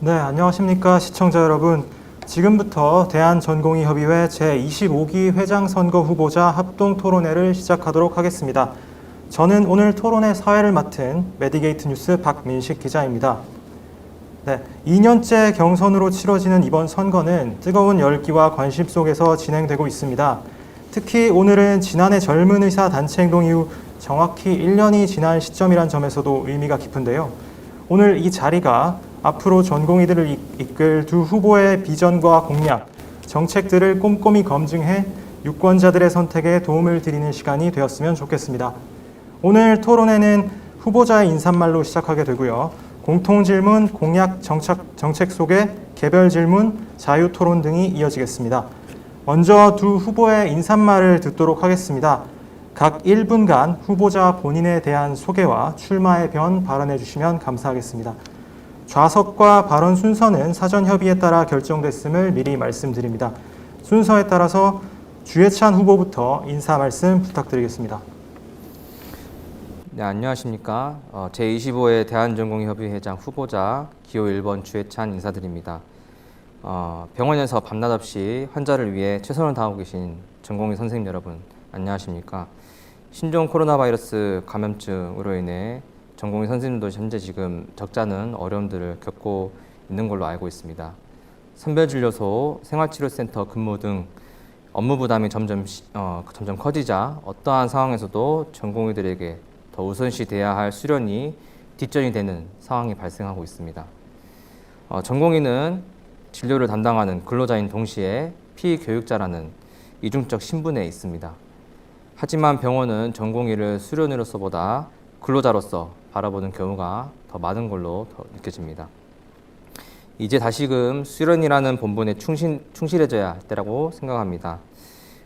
네, 안녕하십니까 시청자 여러분. 지금부터 대한전공의협의회 제25기 회장 선거 후보자 합동 토론회를 시작하도록 하겠습니다. 저는 오늘 토론회 사회를 맡은 메디게이트 뉴스 박민식 기자입니다. 네, 2년째 경선으로 치러지는 이번 선거는 뜨거운 열기와 관심 속에서 진행되고 있습니다. 특히 오늘은 지난해 젊은 의사 단체 행동 이후 정확히 1년이 지난 시점이란 점에서도 의미가 깊은데요. 오늘 이 자리가 앞으로 전공의들을 이끌 두 후보의 비전과 공약, 정책들을 꼼꼼히 검증해 유권자들의 선택에 도움을 드리는 시간이 되었으면 좋겠습니다. 오늘 토론회는 후보자의 인사말로 시작하게 되고요. 공통질문, 공약, 정책 소개, 개별 질문, 자유토론 등이 이어지겠습니다. 먼저 두 후보의 인사말을 듣도록 하겠습니다. 각 1분간 후보자 본인에 대한 소개와 출마의 변 발언해 주시면 감사하겠습니다. 좌석과 발언 순서는 사전 협의에 따라 결정됐음을 미리 말씀드립니다. 순서에 따라서 주해찬 후보부터 인사 말씀 부탁드리겠습니다. 네, 안녕하십니까. 제25회 대한전공의협의회장 후보자 기호 1번 주해찬 인사드립니다. 병원에서 밤낮 없이 환자를 위해 최선을 다하고 계신 전공의 선생님 여러분, 안녕하십니까. 신종 코로나 바이러스 감염증으로 인해 전공의 선생님도 현재 지금 적잖은 어려움들을 겪고 있는 걸로 알고 있습니다. 선별진료소, 생활치료센터 근무 등 업무 부담이 점점 커지자 어떠한 상황에서도 전공의들에게 더 우선시 돼야 할 수련이 뒷전이 되는 상황이 발생하고 있습니다. 전공의는 진료를 담당하는 근로자인 동시에 피교육자라는 이중적 신분에 있습니다. 하지만 병원은 전공의를 수련의로서보다 근로자로서 바라보는 경우가 더 많은 걸로 느껴집니다. 이제 다시금 수련이라는 본분에 충실해져야 할 때라고 생각합니다.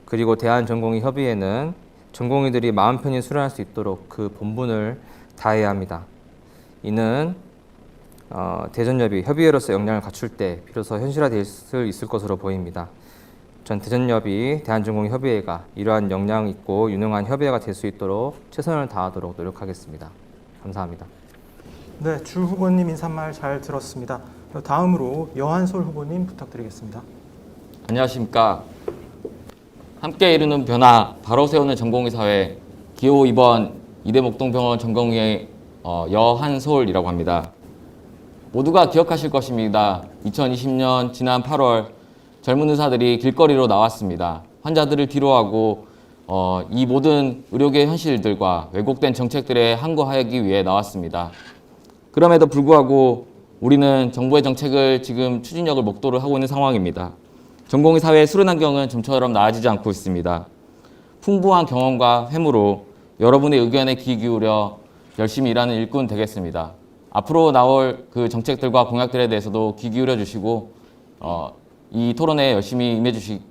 그리고 대한전공의협의회는 전공의들이 마음 편히 수련할 수 있도록 그 본분을 다해야 합니다. 이는 대전협의, 협의회로서 역량을 갖출 때 비로소 현실화될 수 있을 것으로 보입니다. 전 대전협의, 대한전공의협의회가 이러한 역량 있고 유능한 협의회가 될 수 있도록 최선을 다하도록 노력하겠습니다. 감사합니다. 네, 주 후보님 인사말 잘 들었습니다. 다음으로 여한솔 후보님 부탁드리겠습니다. 안녕하십니까. 함께 이루는 변화, 바로 세우는 전공의 사회, 기호 2번 이대목동병원 전공의 여한솔이라고 합니다. 모두가 기억하실 것입니다. 2020년 지난 8월 젊은 의사들이 길거리로 나왔습니다. 환자들을 뒤로하고 이 모든 의료계의 현실들과 왜곡된 정책들에 항거하기 위해 나왔습니다. 그럼에도 불구하고 우리는 정부의 정책을 지금 추진력을 목도를 하고 있는 상황입니다. 전공의 사회의 수련 환경은 좀처럼 나아지지 않고 있습니다. 풍부한 경험과 회무로 여러분의 의견에 귀 기울여 열심히 일하는 일꾼 되겠습니다. 앞으로 나올 그 정책들과 공약들에 대해서도 귀 기울여 주시고 이 토론에 열심히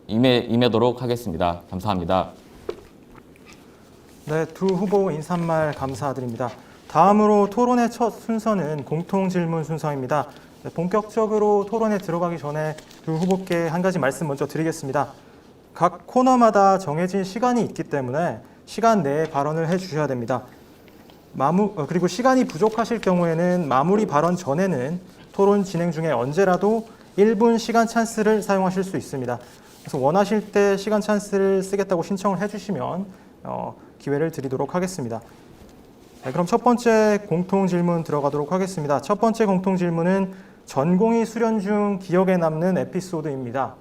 임하도록 하겠습니다. 감사합니다. 네, 두 후보 인사말 감사드립니다. 다음으로 토론의 첫 순서는 공통질문 순서입니다. 네, 본격적으로 토론에 들어가기 전에 두 후보께 한 가지 말씀 먼저 드리겠습니다. 각 코너마다 정해진 시간이 있기 때문에 시간 내에 발언을 해주셔야 됩니다. 그리고 시간이 부족하실 경우에는 마무리 발언 전에는 토론 진행 중에 언제라도 1분 시간 찬스를 사용하실 수 있습니다. 그래서 원하실 때 시간 찬스를 쓰겠다고 신청을 해주시면 기회를 드리도록 하겠습니다. 네, 그럼 첫 번째 공통질문 들어가도록 하겠습니다. 첫 번째 공통질문은 전공의 수련 중 기억에 남는 에피소드입니다.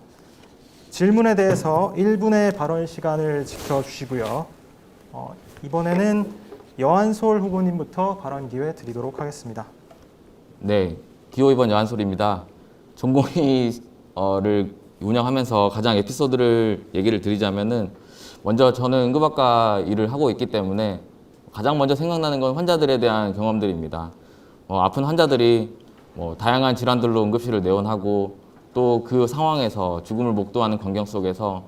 질문에 대해서 1분의 발언 시간을 지켜주시고요. 이번에는 여한솔 후보님부터 발언 기회 드리도록 하겠습니다. 네, 기호 2번 여한솔입니다. 전공의를 운영하면서 가장 에피소드를 얘기를 드리자면은 먼저 저는 응급학과 일을 하고 있기 때문에 가장 먼저 생각나는 건 환자들에 대한 경험들입니다. 아픈 환자들이 다양한 질환들로 응급실을 내원하고 또 그 상황에서 죽음을 목도하는 광경 속에서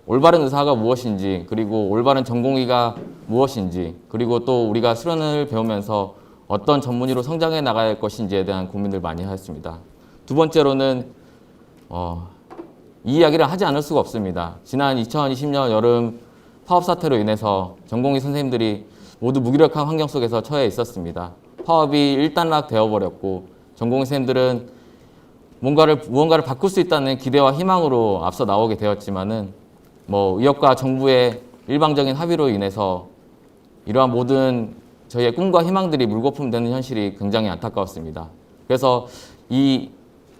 올바른 의사가 무엇인지, 그리고 올바른 전공의가 무엇인지, 그리고 또 우리가 수련을 배우면서 어떤 전문의로 성장해 나갈 것인지에 대한 고민을 많이 하였습니다. 두 번째로는 이 이야기를 하지 않을 수가 없습니다. 지난 2020년 여름 파업 사태로 인해서 전공의 선생님들이 모두 무기력한 환경 속에서 처해 있었습니다. 파업이 일단락 되어버렸고 전공의 선생님들은 무언가를 바꿀 수 있다는 기대와 희망으로 앞서 나오게 되었지만은 의협과 정부의 일방적인 합의로 인해서 이러한 모든 저희의 꿈과 희망들이 물거품 되는 현실이 굉장히 안타까웠습니다. 그래서 이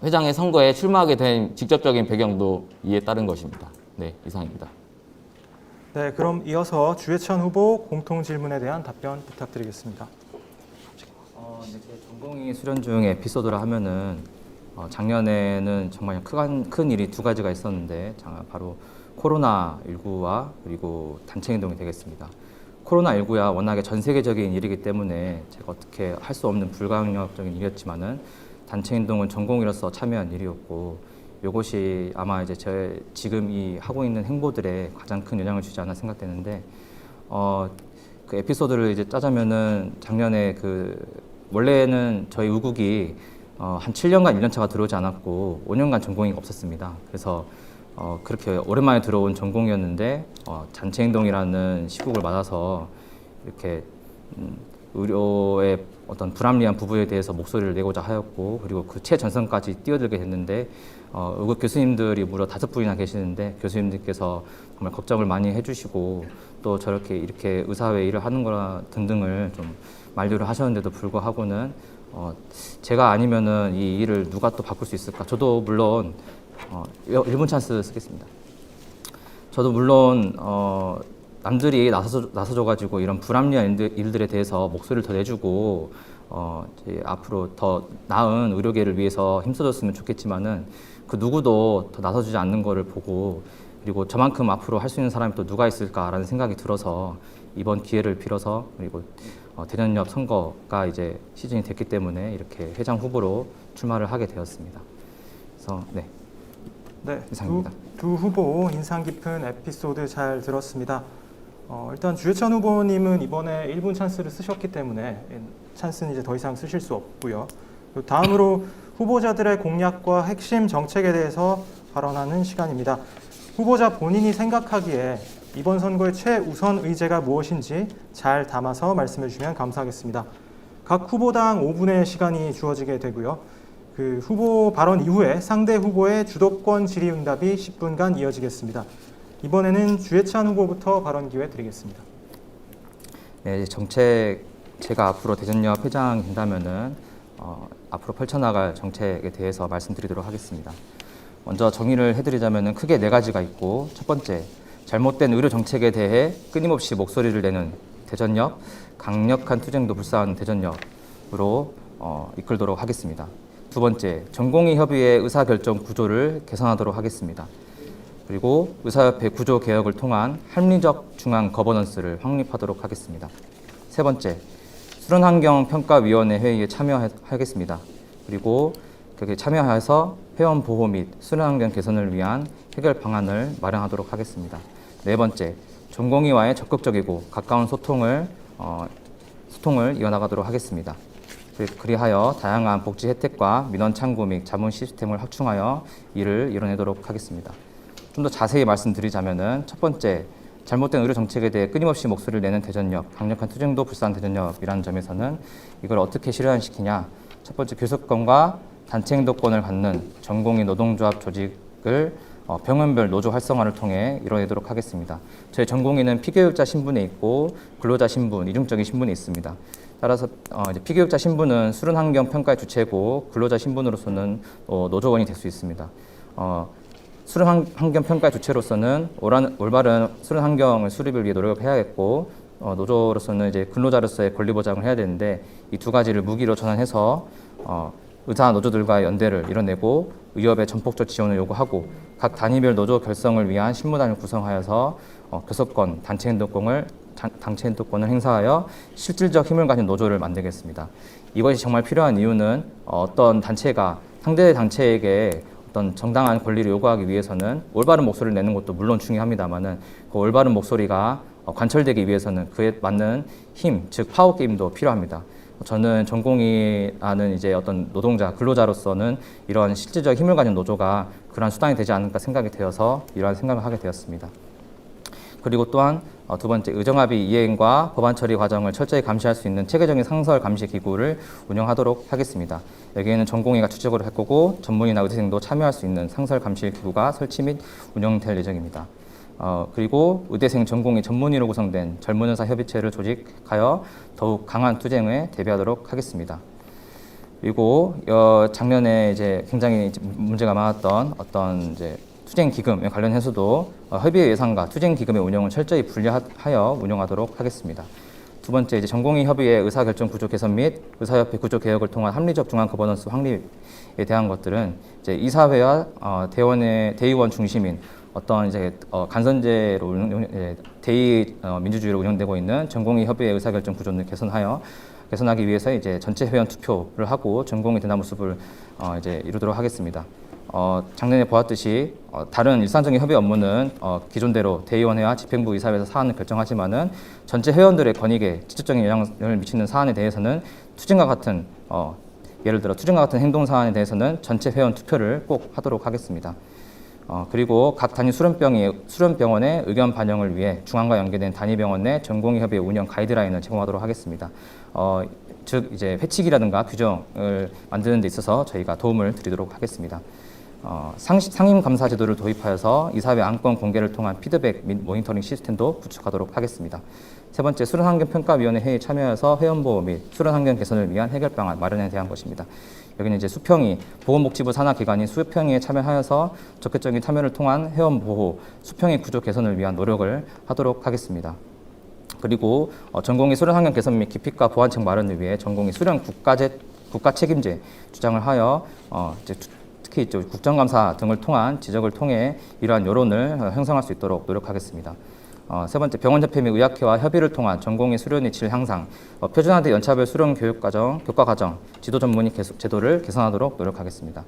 회장의 선거에 출마하게 된 직접적인 배경도 이에 따른 것입니다. 네, 이상입니다. 네, 그럼 이어서 주해찬 후보 공통 질문에 대한 답변 부탁드리겠습니다. 제 전공의 수련 중 에피소드라 하면은 작년에는 정말 큰 일이 두 가지가 있었는데 바로 코로나19와 그리고 단체 행동이 되겠습니다. 코로나19야 워낙에 전 세계적인 일이기 때문에 제가 어떻게 할 수 없는 불가항력적인 일이었지만은 단체 행동은 전공의로서 참여한 일이었고 이것이 아마 이제 제 지금 이 하고 있는 행보들에 가장 큰 영향을 주지 않나 생각되는데 그 에피소드를 이제 짜자면은 작년에 원래는 저희 우국이 한 7년간 1년차가 들어오지 않았고 5년간 전공의가 없었습니다. 그래서 그렇게 오랜만에 들어온 전공이었는데 단체 행동이라는 시국을 맞아서 이렇게 의료의 어떤 불합리한 부분에 대해서 목소리를 내고자 하였고 그리고 그 최전선까지 뛰어들게 됐는데 의국 교수님들이 무려 5분이나 계시는데 교수님들께서 정말 걱정을 많이 해주시고 또 이렇게 의사회 일을 하는 거라 등등을 좀 만류를 하셨는데도 불구하고는 제가 아니면은 이 일을 누가 또 바꿀 수 있을까? 저도 물론 1분 찬스 쓰겠습니다. 저도 물론 남들이 나서줘가지고 이런 불합리한 일들에 대해서 목소리를 더 내주고 앞으로 더 나은 의료계를 위해서 힘써줬으면 좋겠지만은 그 누구도 더 나서주지 않는 거를 보고 그리고 저만큼 앞으로 할 수 있는 사람이 또 누가 있을까라는 생각이 들어서 이번 기회를 빌어서 그리고 대전역 선거가 이제 시즌이 됐기 때문에 이렇게 회장 후보로 출마를 하게 되었습니다. 그래서 네. 네, 이상입니다. 두 후보 인상 깊은 에피소드 잘 들었습니다. 일단 주해찬 후보님은 이번에 1분 찬스를 쓰셨기 때문에 찬스는 이제 더 이상 쓰실 수 없고요. 다음으로 후보자들의 공약과 핵심 정책에 대해서 발언하는 시간입니다. 후보자 본인이 생각하기에 이번 선거의 최우선 의제가 무엇인지 잘 담아서 말씀해 주시면 감사하겠습니다. 각 후보당 5분의 시간이 주어지게 되고요. 그 후보 발언 이후에 상대 후보의 주도권 질의응답이 10분간 이어지겠습니다. 이번에는 주해찬 후보부터 발언 기회 드리겠습니다. 네, 제가 앞으로 대전역 회장이 된다면은 앞으로 펼쳐나갈 정책에 대해서 말씀드리도록 하겠습니다. 먼저 정의를 해드리자면은 크게 4가지가 있고 첫 번째, 잘못된 의료 정책에 대해 끊임없이 목소리를 내는 대전역, 강력한 투쟁도 불사하는 대전역으로 이끌도록 하겠습니다. 두 번째, 전공의 협의회 의사결정 구조를 개선하도록 하겠습니다. 그리고 의사협회 구조 개혁을 통한 합리적 중앙 거버넌스를 확립하도록 하겠습니다. 세 번째, 수련환경평가위원회 회의에 참여하겠습니다. 그리고 거기에 참여해서 회원 보호 및 수련환경 개선을 위한 해결 방안을 마련하도록 하겠습니다. 네 번째, 전공의와의 적극적이고 가까운 소통을 이어나가도록 하겠습니다. 그리하여 다양한 복지 혜택과 민원 창구 및 자문 시스템을 확충하여 이를 이뤄내도록 하겠습니다. 좀 더 자세히 말씀드리자면은 첫 번째, 잘못된 의료 정책에 대해 끊임없이 목소리를 내는 대전역, 강력한 투쟁도 불사한 대전역이라는 점에서는 이걸 어떻게 실현시키냐? 첫 번째, 교섭권과 단체 행동권을 갖는 전공의 노동조합 조직을 병원별 노조 활성화를 통해 이뤄내도록 하겠습니다. 저희 전공의는 피교육자 신분에 있고 근로자 신분, 이중적인 신분이 있습니다. 따라서 이제 피교육자 신분은 수련환경 평가의 주체고 근로자 신분으로서는 노조원이 될 수 있습니다. 수련환경 평가의 주체로서는 올바른 수련환경을 수립을 위해 노력을 해야겠고 노조로서는 이제 근로자로서의 권리 보장을 해야 되는데 이 두 가지를 무기로 전환해서 의사 노조들과의 연대를 이뤄내고 의협의 전폭적 지원을 요구하고 각 단위별 노조 결성을 위한 신무단을 구성하여서 교섭권, 단체 행동권을 행사하여 실질적 힘을 가진 노조를 만들겠습니다. 이것이 정말 필요한 이유는 어떤 단체가 상대 단체에게 어떤 정당한 권리를 요구하기 위해서는 올바른 목소리를 내는 것도 물론 중요합니다만은 그 올바른 목소리가 관철되기 위해서는 그에 맞는 힘, 즉 파워 게임도 필요합니다. 저는 전공의라는 이제 어떤 노동자, 근로자로서는 이러한 실질적 힘을 가진 노조가 그러한 수단이 되지 않을까 생각이 되어서 이러한 생각을 하게 되었습니다. 그리고 또한 두 번째, 의정합의 이행과 법안 처리 과정을 철저히 감시할 수 있는 체계적인 상설 감시 기구를 운영하도록 하겠습니다. 여기에는 전공의가 주적으로 할 거고 전문의나 의대생도 참여할 수 있는 상설 감시 기구가 설치 및 운영될 예정입니다. 그리고 의대생 전공의 전문의로 구성된 젊은 의사 협의체를 조직하여 더욱 강한 투쟁에 대비하도록 하겠습니다. 그리고 작년에 이제 굉장히 문제가 많았던 어떤 이제 투쟁 기금에 관련해서도 협의회 예산과 투쟁 기금의 운영을 철저히 분리하여 운영하도록 하겠습니다. 두 번째, 이제 전공의 협의회 의사결정 구조 개선 및 의사협회 구조 개혁을 통한 합리적 중앙 거버넌스 확립에 대한 것들은 이제 이사회와 대의원 중심인 어떤 이제 간선제로 대의 민주주의로 운영되고 있는 전공의 협의회 의사결정 구조를 개선하기 위해서 이제 전체 회원 투표를 하고 전공의 대나무 숲을 이제 이루도록 하겠습니다. 작년에 보았듯이 다른 일상적인 협의 업무는 기존대로 대의원회와 집행부 이사회에서 사안을 결정하지만은 전체 회원들의 권익에 직접적인 영향을 미치는 사안에 대해서는 투쟁과 같은 예를 들어 투쟁과 같은 행동 사안에 대해서는 전체 회원 투표를 꼭 하도록 하겠습니다. 그리고 각 단위 수련병원의 의견 반영을 위해 중앙과 연계된 단위병원 내 전공의 협의회 운영 가이드라인을 제공하도록 하겠습니다. 즉 이제 회칙이라든가 규정을 만드는 데 있어서 저희가 도움을 드리도록 하겠습니다. 상임 감사 제도를 도입하여서 이사회 안건 공개를 통한 피드백 및 모니터링 시스템도 구축하도록 하겠습니다. 세 번째, 수련환경평가위원회 회의에 참여해서 회원보호 및 수련환경 개선을 위한 해결 방안 마련에 대한 것입니다. 여기는 이제 수평이 보건복지부 산하기관인 수평위에 참여하여서 적극적인 참여를 통한 회원보호, 수평위 구조 개선을 위한 노력을 하도록 하겠습니다. 그리고 전공의 수련 환경 개선 및 기피과 보완책 마련을 위해 전공의 수련 국가 책임제 주장을 하여 특히 국정감사 등을 통한 지적을 통해 이러한 여론을 형성할 수 있도록 노력하겠습니다. 세 번째, 병원협회 및 의학회와 협의를 통한 전공의 수련의 질 향상, 표준화된 연차별 수련 교과과정, 지도 전문의 제도를 개선하도록 노력하겠습니다.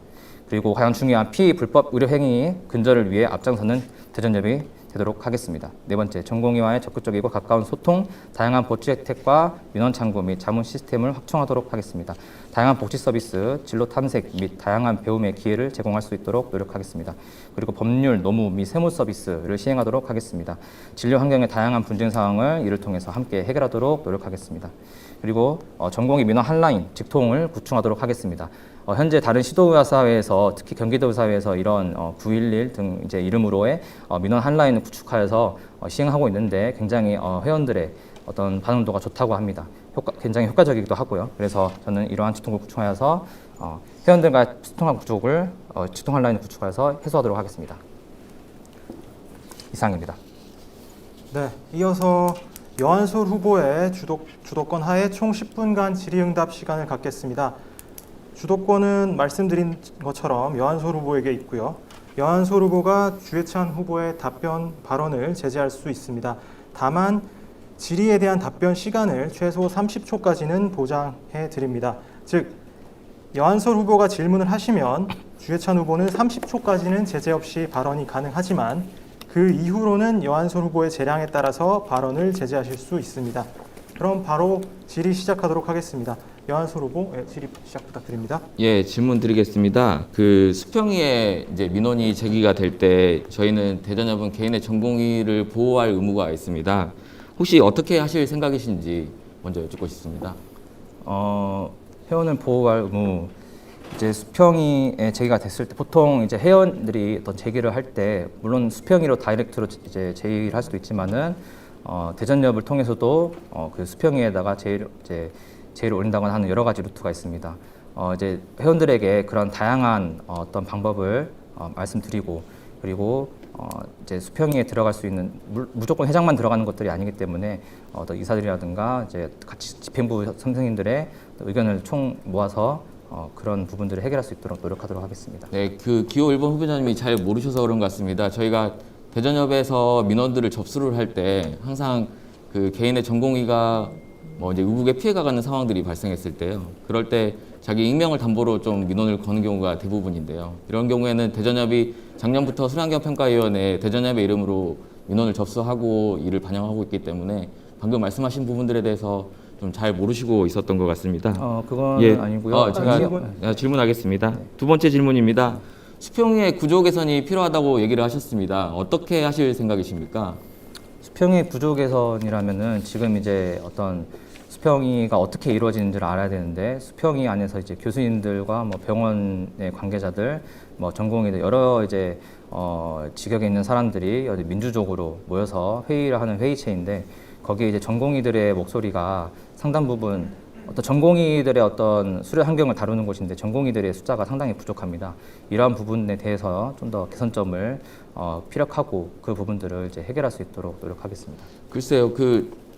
그리고 가장 중요한 피불법 의료행위 근절을 위해 앞장서는 대전협이 되도록 하겠습니다. 네 번째, 전공의와의 적극적이고 가까운 소통, 다양한 복지 혜택과 민원 창구 및 자문 시스템을 확충하도록 하겠습니다. 다양한 복지 서비스, 진로 탐색 및 다양한 배움의 기회를 제공할 수 있도록 노력하겠습니다. 그리고 법률, 노무 및 세무 서비스를 시행하도록 하겠습니다. 진료 환경의 다양한 분쟁 사항을 이를 통해서 함께 해결하도록 노력하겠습니다. 그리고 전공의 민원 한라인, 직통을 구축하도록 하겠습니다. 현재 다른 시도의사회에서 특히 경기도의사회에서 이런 911 등 이제 이름으로의 민원 한라인을 구축하여서 시행하고 있는데 굉장히 회원들의 어떤 반응도가 좋다고 합니다. 굉장히 효과적이기도 하고요. 그래서 저는 이러한 직통을 구축하여서 회원들과 소통한 구축을 직통 한라인을 구축하여서 해소하도록 하겠습니다. 이상입니다. 네, 이어서 여한솔 후보의 주도권 하에 총 10분간 질의응답 시간을 갖겠습니다. 주도권은 말씀드린 것처럼 여한솔 후보에게 있고요. 여한솔 후보가 주해찬 후보의 답변 발언을 제재할 수 있습니다. 다만 질의에 대한 답변 시간을 최소 30초까지는 보장해 드립니다. 즉 여한솔 후보가 질문을 하시면 주해찬 후보는 30초까지는 제재 없이 발언이 가능하지만 그 이후로는 여한솔 후보의 재량에 따라서 발언을 제재하실 수 있습니다. 그럼 바로 질의 시작하도록 하겠습니다. 여한솔 후보 질의 시작 부탁드립니다. 예, 질문 드리겠습니다. 그 수평위에 이제 민원이 제기가 될 때 저희는 대전협은 개인의 전공의를 보호할 의무가 있습니다. 혹시 어떻게 하실 생각이신지 먼저 여쭙고 싶습니다. 회원을 보호할 의무, 이제 수평위에 제기가 됐을 때 보통 이제 회원들이 어떤 제기를 할 때 물론 수평위로 다이렉트로 이제 제기를 할 수도 있지만은 대전협을 통해서도 그 수평위에다가 제의를 올린다거나 하는 여러 가지 루트가 있습니다. 이제 회원들에게 그런 다양한 어떤 방법을 말씀드리고 그리고 이제 수평위에 들어갈 수 있는 무조건 회장만 들어가는 것들이 아니기 때문에 어떤 이사들이라든가 이제 같이 집행부 선생님들의 의견을 총 모아서 그런 부분들을 해결할 수 있도록 노력하도록 하겠습니다. 네, 그 기호 1번 후보자님이 잘 모르셔서 그런 것 같습니다. 저희가 대전협에서 민원들을 접수를 할 때 항상 그 개인의 전공의가 뭐 이제 의국에 피해가 가는 상황들이 발생했을 때요. 그럴 때 자기 익명을 담보로 좀 민원을 거는 경우가 대부분인데요. 이런 경우에는 대전협이 작년부터 수련환경평가위원회에 대전협의 이름으로 민원을 접수하고 이를 반영하고 있기 때문에 방금 말씀하신 부분들에 대해서 좀 잘 모르시고 있었던 것 같습니다. 그건 예, 아니고요. 제가 질문하겠습니다. 두 번째 질문입니다. 수평위의 구조 개선이 필요하다고 얘기를 하셨습니다. 어떻게 하실 생각이십니까? 수평의 구조 개선이라면은 지금 이제 어떤 수평이가 어떻게 이루어지는지를 알아야 되는데 수평이 안에서 이제 교수님들과 뭐 병원의 관계자들, 뭐 전공의들 여러 이제 직역에 있는 사람들이 어디 민주적으로 모여서 회의를 하는 회의체인데 거기에 이제 전공의들의 목소리가 상당 부분 어떤 전공의들의 어떤 수련 환경을 다루는 곳인데 전공의들의 숫자가 상당히 부족합니다. 이러한 부분에 대해서 좀 더 개선점을 피력하고 그 부분들을 이제 해결할 수 있도록 노력하겠습니다. 글쎄요,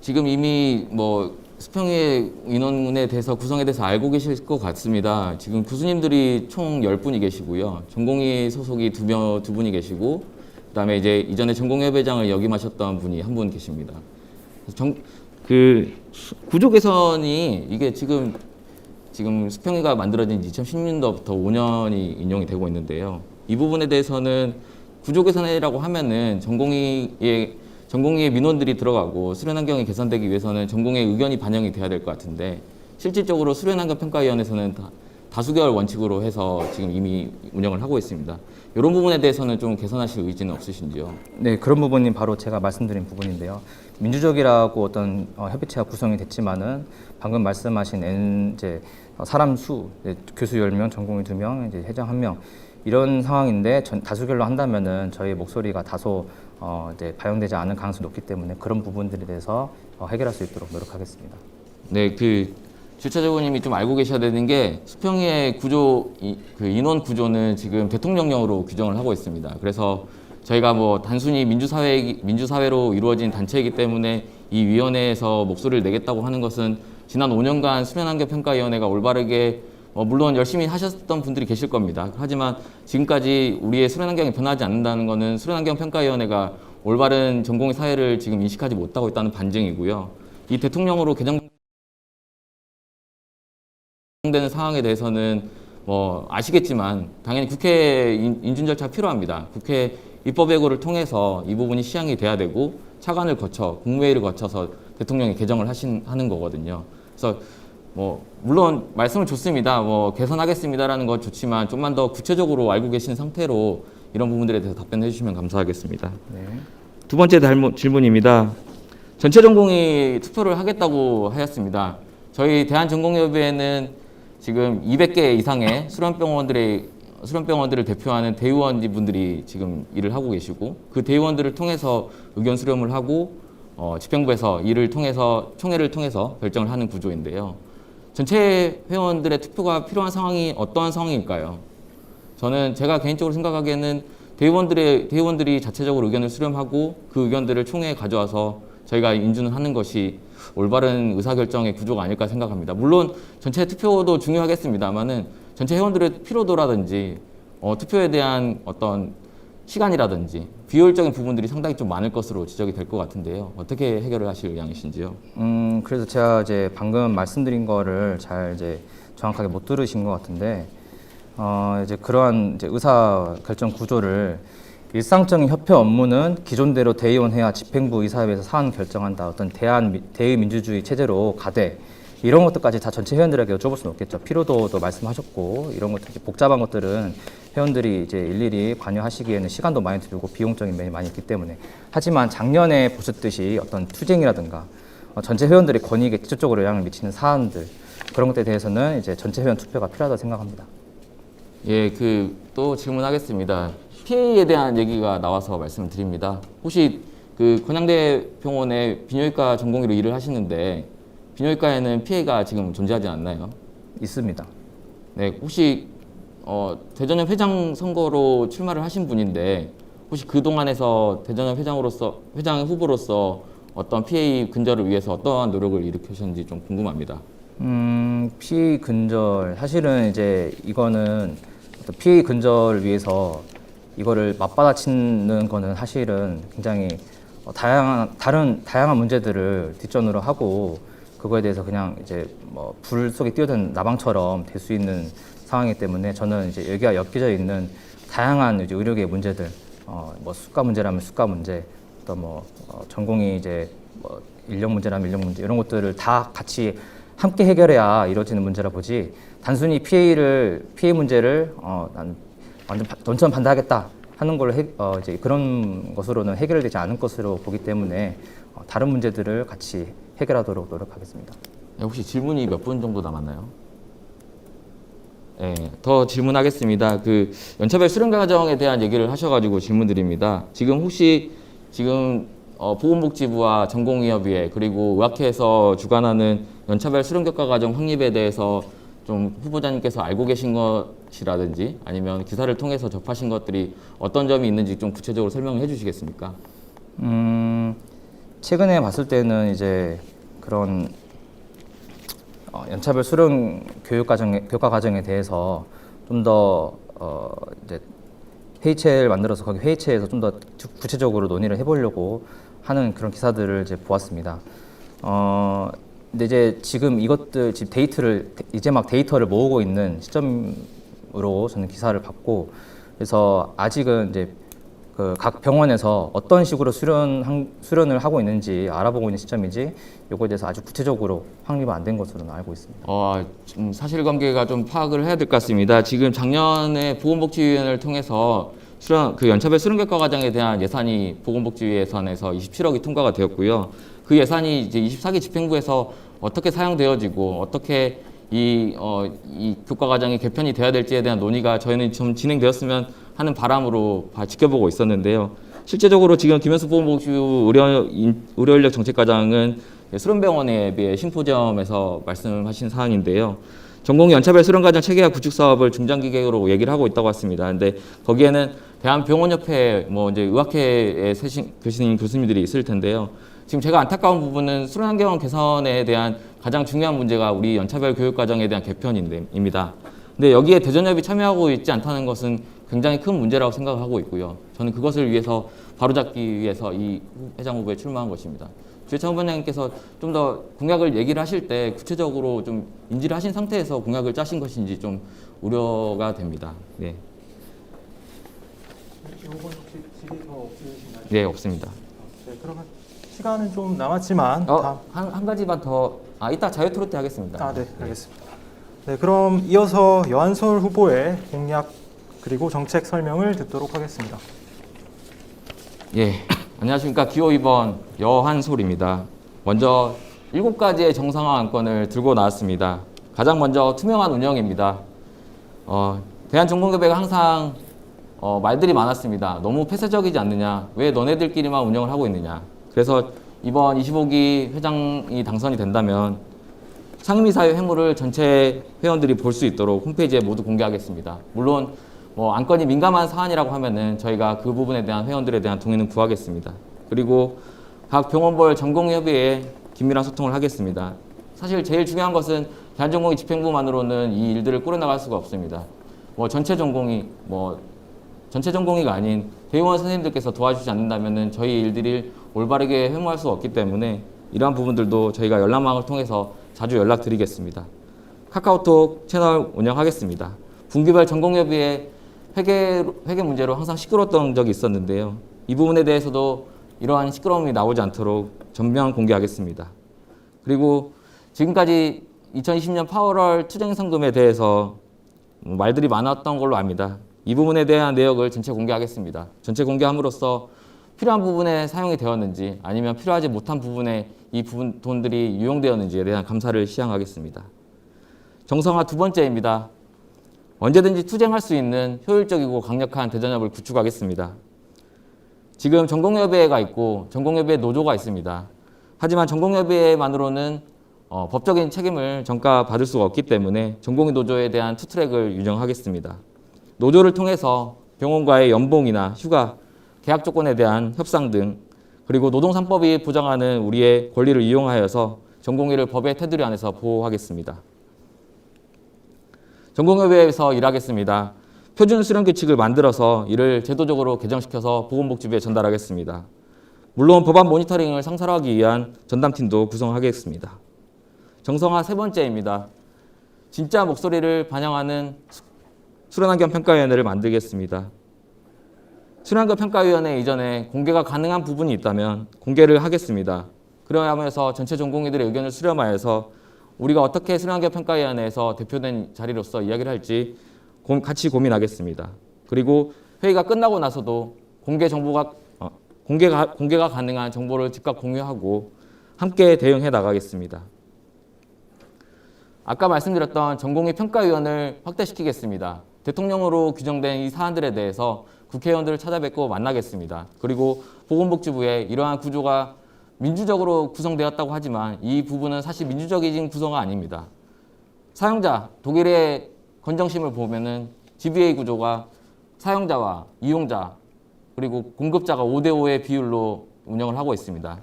지금 이미 뭐 수평의 인원에 대해서 구성에 대해서 알고 계실 것 같습니다. 지금 교수님들이 총 10분이 계시고요. 전공의 소속이 두 분이 계시고, 그다음에 이제 이전에 전공협회장을 역임하셨던 분이 한 분 계십니다. 구조 개선이 이게 지금 수평회가 만들어진 2010년도부터 5년이 인용이 되고 있는데요. 이 부분에 대해서는 구조 개선이라고 하면은 전공의의 민원들이 들어가고 수련 환경이 개선되기 위해서는 전공의 의견이 반영이 돼야 될 것 같은데 실질적으로 수련 환경 평가위원회에서는 다수결 원칙으로 해서 지금 이미 운영을 하고 있습니다. 이런 부분에 대해서는 좀 개선하실 의지는 없으신지요? 네, 그런 부분이 바로 제가 말씀드린 부분인데요. 민주적이라고 어떤 협의체가 구성이 됐지만은 방금 말씀하신 이제 사람 수, 교수 10명, 전공의 2명, 이제 회장 1명 이런 상황인데 다수결로 한다면은 저희 목소리가 다소 이제 반영되지 않은 가능성이 높기 때문에 그런 부분들에 대해서 해결할 수 있도록 노력하겠습니다. 네, 주차장님이 좀 알고 계셔야 되는 게 수평의 인원 구조는 지금 대통령령으로 규정을 하고 있습니다. 그래서 저희가 뭐 단순히 민주사회로 이루어진 단체이기 때문에 이 위원회에서 목소리를 내겠다고 하는 것은 지난 5년간 수련환경평가위원회가 올바르게 물론 열심히 하셨던 분들이 계실 겁니다. 하지만 지금까지 우리의 수련환경이 변하지 않는다는 것은 수련환경평가위원회가 올바른 전공의 사회를 지금 인식하지 못하고 있다는 반증이고요. 이 대통령으로 개정되는 상황에 대해서는 아시겠지만 당연히 국회 인준 절차가 필요합니다. 국회 입법예고를 통해서 이 부분이 시행이 돼야 되고 차관을 거쳐 국무회의를 거쳐서 대통령이 개정을 하는 거거든요. 그래서 물론 말씀을 좋습니다. 개선하겠습니다라는 거 좋지만 좀만 더 구체적으로 알고 계신 상태로 이런 부분들에 대해서 답변해 주시면 감사하겠습니다. 네. 두 번째 질문입니다. 전체 전공이 투표를 하겠다고 하였습니다. 저희 대한전공협의회는 지금 200개 이상의 수련병원들을 대표하는 대의원분들이 지금 일을 하고 계시고 그 대의원들을 통해서 의견 수렴을 하고 집행부에서 총회를 통해서 결정을 하는 구조인데요. 전체 회원들의 투표가 필요한 상황이 어떠한 상황일까요? 제가 개인적으로 생각하기에는 대의원들이 자체적으로 의견을 수렴하고 그 의견들을 총회에 가져와서 저희가 인준을 하는 것이 올바른 의사결정의 구조가 아닐까 생각합니다. 물론 전체 투표도 중요하겠습니다만은 전체 회원들의 피로도라든지 투표에 대한 어떤 시간이라든지 비효율적인 부분들이 상당히 좀 많을 것으로 지적이 될 것 같은데요. 어떻게 해결을 하실 의향이신지요? 그래서 제가 이제 방금 말씀드린 거를 잘 이제 정확하게 못 들으신 것 같은데 이제 그러한 이제 의사 결정 구조를 일상적인 협회 업무는 기존대로 대의원회와 집행부 이사회에서 사안 결정한다. 어떤 대의민주주의 체제로 가되 이런 것들까지 다 전체 회원들에게 여쭤볼 수는 없겠죠. 피로도도 말씀하셨고 이런 것들 복잡한 것들은 회원들이 이제 일일이 관여하시기에는 시간도 많이 들고 비용적인 면이 많이 있기 때문에 하지만 작년에 보셨듯이 어떤 투쟁이라든가 전체 회원들의 권익에 직접적으로 영향을 미치는 사안들 그런 것들에 대해서는 이제 전체 회원 투표가 필요하다고 생각합니다. 예, 또 질문하겠습니다. PA에 대한 얘기가 나와서 말씀을 드립니다. 혹시 건양대 병원의 비뇨기과 전공의로 일을 하시는데 비뇨기과에는 PA가 지금 존재하지 않나요? 있습니다. 네, 혹시 대전협 회장 선거로 출마를 하신 분인데 혹시 그 동안에서 대전협 회장 후보로서 어떤 PA 근절을 위해서 어떠한 노력을 일으키셨는지 좀 궁금합니다. PA 근절 사실은 이제 이거는 어떤 PA 근절을 위해서 이거를 맞받아치는 거는 사실은 굉장히 다양한 문제들을 뒷전으로 하고 그거에 대해서 그냥 이제 불 속에 뛰어든 나방처럼 될 수 있는 상황이기 때문에 저는 이제 여기가 엮여져 있는 다양한 이제 의료계의 문제들, 수가 문제라면 수가 문제, 또 전공이 이제 인력 문제라면 인력 문제 이런 것들을 다 같이 함께 해결해야 이루어지는 문제라 보지 단순히 피해 문제를 난 완전 반대하겠다 하는 걸로 이제 그런 것으로는 해결되지 않을 것으로 보기 때문에 다른 문제들을 같이 해결하도록 노력하겠습니다. 네, 혹시 질문이 몇 분 정도 남았나요? 네, 더 질문하겠습니다. 그 연차별 수련 과정에 대한 얘기를 하셔가지고 질문드립니다. 지금 혹시 보건복지부와 전공의협의회 그리고 의학회에서 주관하는 연차별 수련 교과 과정 확립에 대해서 좀 후보자님께서 알고 계신 것이라든지 아니면 기사를 통해서 접하신 것들이 어떤 점이 있는지 좀 구체적으로 설명을 해주시겠습니까? 최근에 봤을 때는 이제 그런 연차별 수련 교과 과정에 대해서 좀 더 이제 회의체를 만들어서 거기 회의체에서 좀 더 구체적으로 논의를 해보려고 하는 그런 기사들을 이제 보았습니다. 근데 이제 지금 이제 막 데이터를 모으고 있는 시점으로 저는 기사를 봤고, 그래서 아직은 이제 그 각 병원에서 어떤 식으로 수련을 하고 있는지 알아보고 있는 시점이지, 요거에 대해서 아주 구체적으로 확립은 안 된 것으로는 알고 있습니다. 좀 사실관계가 좀 파악을 해야 될 것 같습니다. 지금 작년에 보건복지위원회를 통해서 그 연차별 수련교과 과정에 대한 예산이 보건복지위 예산에서 27억이 통과가 되었고요. 그 예산이 이제 24기 집행부에서 어떻게 사용되어지고 어떻게 이 교과 과정이 개편이 돼야 될지에 대한 논의가 저희는 좀 진행되었으면 하는 바람으로 지켜보고 있었는데요. 실제적으로 지금 김현수 보건복지부 의료인력 정책과장은 수련병원에 비해 심포지엄에서 말씀하신 사항인데요. 전공의 연차별 수련과정 체계화 구축 사업을 중장기 계획으로 얘기를 하고 있다고 했습니다. 근데 거기에는 대한병원협회, 이제 의학회에 계신 교수님들이 있을 텐데요. 지금 제가 안타까운 부분은 수련 환경 개선에 대한 가장 중요한 문제가 우리 연차별 교육 과정에 대한 개편입니다. 근데 여기에 대전협이 참여하고 있지 않다는 것은 굉장히 큰 문제라고 생각하고 있고요. 저는 그것을 위해서 바로잡기 위해서 이 회장 후보에 출마한 것입니다. 주혜찬 후보님께서 좀 더 공약을 얘기를 하실 때 구체적으로 좀 인지를 하신 상태에서 공약을 짜신 것인지 좀 우려가 됩니다. 네. 혹시 질의 더 없으신가요? 네, 없습니다. 네, 그러면 시간은 좀 남았지만 한 가지만 더, 이따 자유토론 때 하겠습니다. 네, 알겠습니다. 네, 그럼 이어서 여한솔 후보의 공약 그리고 정책 설명을 듣도록 하겠습니다. 예, 안녕하십니까. 기호 2번 여한솔입니다. 먼저 7가지의 정상화 안건을 들고 나왔습니다. 가장 먼저 투명한 운영입니다. 대한전공협회가 항상 말들이 많았습니다. 너무 폐쇄적이지 않느냐? 왜 너네들끼리만 운영을 하고 있느냐? 그래서 이번 25기 회장이 당선이 된다면 상임이사회 회무를 전체 회원들이 볼 수 있도록 홈페이지에 모두 공개하겠습니다. 물론 안건이 민감한 사안이라고 하면은 저희가 그 부분에 대한 회원들에 대한 동의는 구하겠습니다. 그리고 각 병원별 전공협의회에 긴밀한 소통을 하겠습니다. 사실 제일 중요한 것은 대한전공의 집행부만으로는 이 일들을 꾸려나갈 수가 없습니다. 전체 전공의가 아닌 대의원 선생님들께서 도와주지 않는다면은 저희 일들이 올바르게 회무할 수 없기 때문에 이러한 부분들도 저희가 연락망을 통해서 자주 연락드리겠습니다. 카카오톡 채널 운영하겠습니다. 분기별 전공협의회 회계 문제로 항상 시끄러웠던 적이 있었는데요. 이 부분에 대해서도 이러한 시끄러움이 나오지 않도록 전면 공개하겠습니다. 그리고 지금까지 2020년 8월 투쟁성금에 대해서 말들이 많았던 걸로 압니다. 이 부분에 대한 내역을 전체 공개하겠습니다. 전체 공개함으로써 필요한 부분에 사용이 되었는지 아니면 필요하지 못한 부분에 이 돈들이 유용되었는지에 대한 감사를 시행하겠습니다. 정성화 2번째입니다. 언제든지 투쟁할 수 있는 효율적이고 강력한 대전협을 구축하겠습니다. 지금 전공협의회가 있고 전공협의회 노조가 있습니다. 하지만 전공협의회만으로는 법적인 책임을 전가받을 수가 없기 때문에 전공의 노조에 대한 투트랙을 유정하겠습니다. 노조를 통해서 병원과의 연봉이나 휴가, 계약 조건에 대한 협상 등 그리고 노동 3법이 보장하는 우리의 권리를 이용하여서 전공의를 법의 테두리 안에서 보호하겠습니다. 전공협의회에서 일하겠습니다. 표준 수련 규칙을 만들어서 이를 제도적으로 개정시켜서 보건복지부에 전달하겠습니다. 물론 법안 모니터링을 상설하기 위한 전담팀도 구성하겠습니다. 정성화 3번째입니다. 진짜 목소리를 반영하는 수련환경 평가위원회를 만들겠습니다. 수련환경 평가위원회 이전에 공개가 가능한 부분이 있다면 공개를 하겠습니다. 그러하면서 전체 전공의들의 의견을 수렴하여서 우리가 어떻게 수련환경 평가위원회에서 대표된 자리로서 이야기를 할지 같이 고민하겠습니다. 그리고 회의가 끝나고 나서도 공개가 가능한 정보를 즉각 공유하고 함께 대응해 나가겠습니다. 아까 말씀드렸던 전공의 평가위원을 확대시키겠습니다. 대통령으로 규정된 이 사안들에 대해서 국회의원들을 찾아뵙고 만나겠습니다. 그리고 보건복지부에 이러한 구조가 민주적으로 구성되었다고 하지만 이 부분은 사실 민주적인 구성은 아닙니다. 사용자, 독일의 건정심을 보면은 GBA 구조가 사용자와 이용자 그리고 공급자가 5대5의 비율로 운영을 하고 있습니다.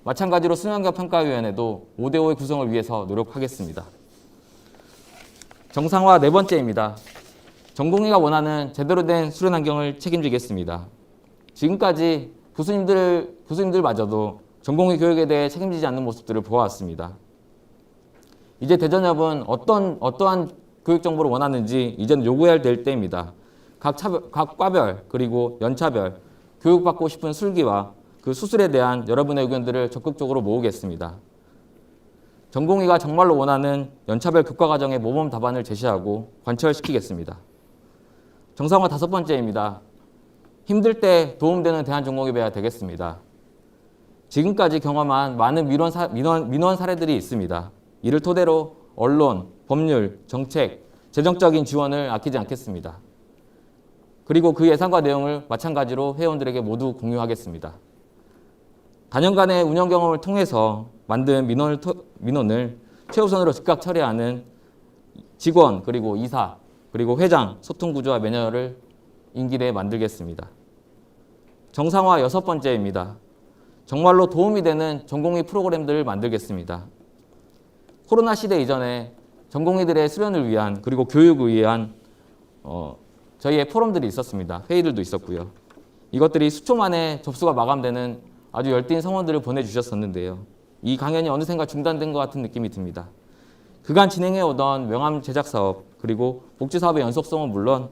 마찬가지로 수능평가위원회도 5대5의 구성을 위해서 노력하겠습니다. 정상화 네 번째입니다. 전공의가 원하는 제대로 된 수련 환경을 책임지겠습니다. 지금까지 교수님들마저도 전공의 교육에 대해 책임지지 않는 모습들을 보아왔습니다. 이제 대전협은 어떠한 교육 정보를 원하는지 이제는 요구해야 될 때입니다. 각 과별 그리고 연차별 교육받고 싶은 술기와 그 수술에 대한 여러분의 의견들을 적극적으로 모으겠습니다. 전공의가 정말로 원하는 연차별 교과과정의 모범 답안을 제시하고 관철시키겠습니다. 정상화 다섯 번째입니다. 힘들 때 도움되는 대한전공의회가 되겠습니다. 지금까지 경험한 많은 민원 사례들이 있습니다. 이를 토대로 언론, 법률, 정책, 재정적인 지원을 아끼지 않겠습니다. 그리고 그 예산과 내용을 마찬가지로 회원들에게 모두 공유하겠습니다. 단연간의 운영 경험을 통해서 만든 민원을 최우선으로 즉각 처리하는 직원, 그리고 이사, 그리고 회장, 소통구조와 매뉴얼을 임기 내에 만들겠습니다. 정상화 여섯 번째입니다. 정말로 도움이 되는 전공의 프로그램들을 만들겠습니다. 코로나 시대 이전에 전공의들의 수련을 위한 그리고 교육을 위한 저희의 포럼들이 있었습니다. 회의들도 있었고요. 이것들이 수초 만에 접수가 마감되는 아주 열띤 성원들을 보내주셨었는데요. 이 강연이 어느샌가 중단된 것 같은 느낌이 듭니다. 그간 진행해오던 명함 제작 사업 그리고 복지 사업의 연속성은 물론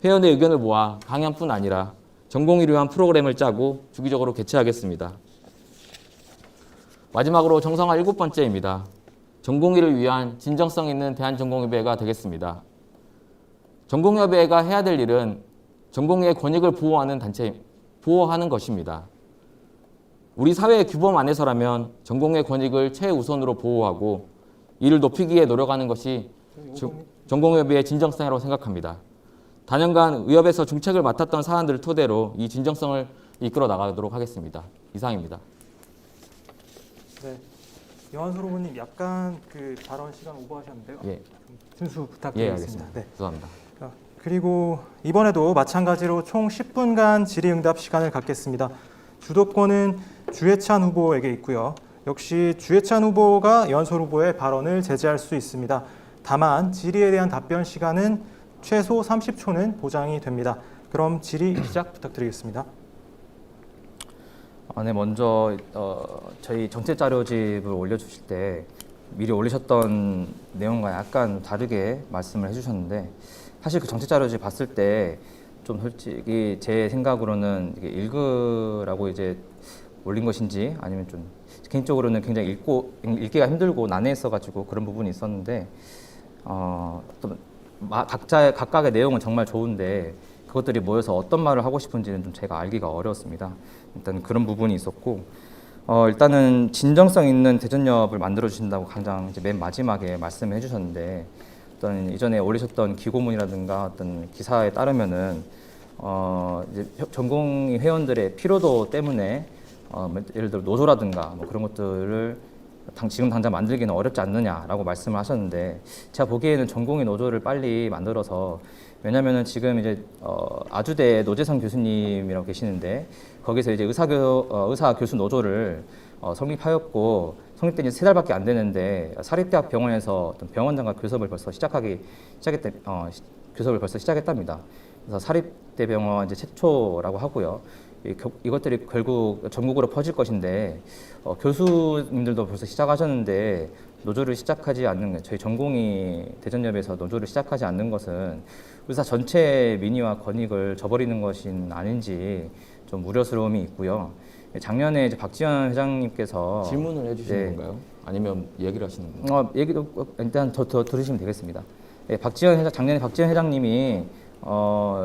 회원의 의견을 모아 강연뿐 아니라 전공의를 위한 프로그램을 짜고 주기적으로 개최하겠습니다. 마지막으로 정상화 일곱 번째입니다. 전공의를 위한 진정성 있는 대한전공의회가 되겠습니다. 전공의회가 해야 될 일은 전공의의 권익을 보호하는 것입니다. 우리 사회의 규범 안에서라면 전공의 권익을 최우선으로 보호하고 이를 높이기에 노력하는 것이 전공의회의 진정성이라고 생각합니다. 단연간 의협에서 중책을 맡았던 사안들을 토대로 이 진정성을 이끌어 나가도록 하겠습니다. 이상입니다. 네, 여한솔 후보님 약간 그 발언 시간 오버하셨는데요. 예. 준수 예, 부탁드리겠습니다. 알겠습니다. 죄송합니다. 그리고 이번에도 마찬가지로 총 10분간 질의응답 시간을 갖겠습니다. 주도권은 주해찬 후보에게 있고요. 역시 주해찬 후보가 연솔 후보의 발언을 제재할 수 있습니다. 다만 질의에 대한 답변 시간은 최소 30초는 보장이 됩니다. 그럼 질의 시작 부탁드리겠습니다. 네, 먼저 저희 정책 자료집을 올려주실 때 미리 올리셨던 내용과 약간 다르게 말씀을 해주셨는데 사실 그 정책 자료집 봤을 때 좀 솔직히 제 생각으로는 이게 읽으라고 이제 올린 것인지 아니면 좀 개인적으로는 굉장히 읽기가 힘들고 난해했어가지고 그런 부분이 있었는데 각각의 내용은 정말 좋은데 그것들이 모여서 어떤 말을 하고 싶은지는 좀 제가 알기가 어려웠습니다. 일단 그런 부분이 있었고 일단은 진정성 있는 대전협을 만들어 주신다고 가장 이제 맨 마지막에 말씀을 해주셨는데 어떤 이전에 올리셨던 기고문이라든가 어떤 기사에 따르면은 이제 전공의 회원들의 피로도 때문에 예를 들어 노조라든가 뭐 그런 것들을 지금 당장 만들기는 어렵지 않느냐라고 말씀을 하셨는데 제가 보기에는 전공의 노조를 빨리 만들어서 왜냐면은 지금 이제 아주대 노재성 교수님이라고 계시는데 거기서 이제 의사 교수 노조를 성립하였고 성립된 지 3달밖에 안 되는데 사립대학 병원에서 어떤 병원장과 교섭을 벌써 시작했답니다. 그래서 사립대 병원 이제 최초라고 하고요. 이것들이 결국 전국으로 퍼질 것인데 교수님들도 벌써 시작하셨는데 노조를 시작하지 않는 저희 전공의 대전협에서 노조를 시작하지 않는 것은 의사 전체 민의와 권익을 저버리는 것은 아닌지 좀 우려스러움이 있고요. 작년에 이제 박지원 회장님께서 질문을 해주시는 건가요? 아니면 얘기를 하시는 건가요? 얘기도 일단 더 들으시면 되겠습니다. 작년에 박지원 회장님이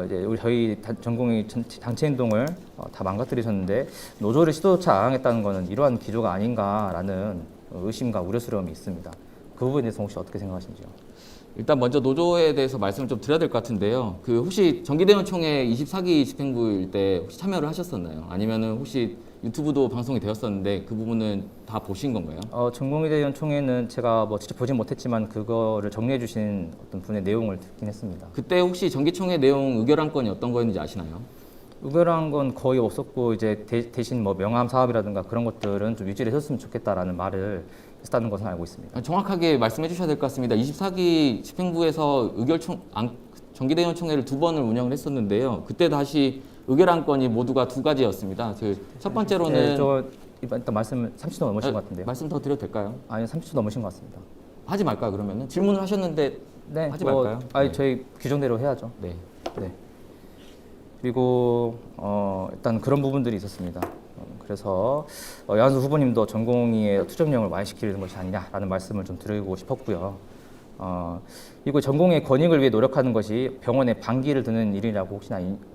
이제 우리 저희 전공의 장치 행동을 다 망가뜨리셨는데 노조를 시도조차 안 하겠다는 것은 이러한 기조가 아닌가라는 의심과 우려스러움이 있습니다. 그 부분에 대해서 혹시 어떻게 생각하시는지요? 일단 먼저 노조에 대해서 말씀을 좀 드려야 될 것 같은데요. 그 혹시 정기대원 총회 24기 집행부일 때 혹시 참여를 하셨었나요? 아니면은 혹시 유튜브도 방송이 되었었는데 그 부분은 다 보신 건가요? 전공의대원 총회는 제가 뭐 직접 보진 못했지만 그거를 정리해 주신 어떤 분의 내용을 듣긴 했습니다. 그때 혹시 정기총회 내용 의결안 건이 어떤 거였는지 아시나요? 의결한 건 거의 없었고 이제 대신 뭐 명함 사업이라든가 그런 것들은 좀 유지를 해줬으면 좋겠다라는 말을 했다는 것은 알고 있습니다. 정확하게 말씀해 주셔야 될 것 같습니다. 24기 집행부에서 정기대원 총회를 2번을 운영을 했었는데요. 그때 다시 의결안 건이 모두가 2가지였습니다. 그 첫 번째로는 저 일단 말씀 30초 넘으신 것 같은데요. 말씀 더 드려도 될까요? 아니 30초 넘으신 것 같습니다. 하지 말까요? 그러면은 질문을 하셨는데 네, 하지 말까요? 아니 네. 저희 규정대로 해야죠. 네. 네. 그리고 일단 그런 부분들이 있었습니다. 그래서 여한수 후보님도 전공의의 투쟁력을 많이 시키는 것이 아니냐라는 말씀을 좀 드리고 싶었고요. 그리고 전공의 권익을 위해 노력하는 것이 병원에 반기를 드는 일이라고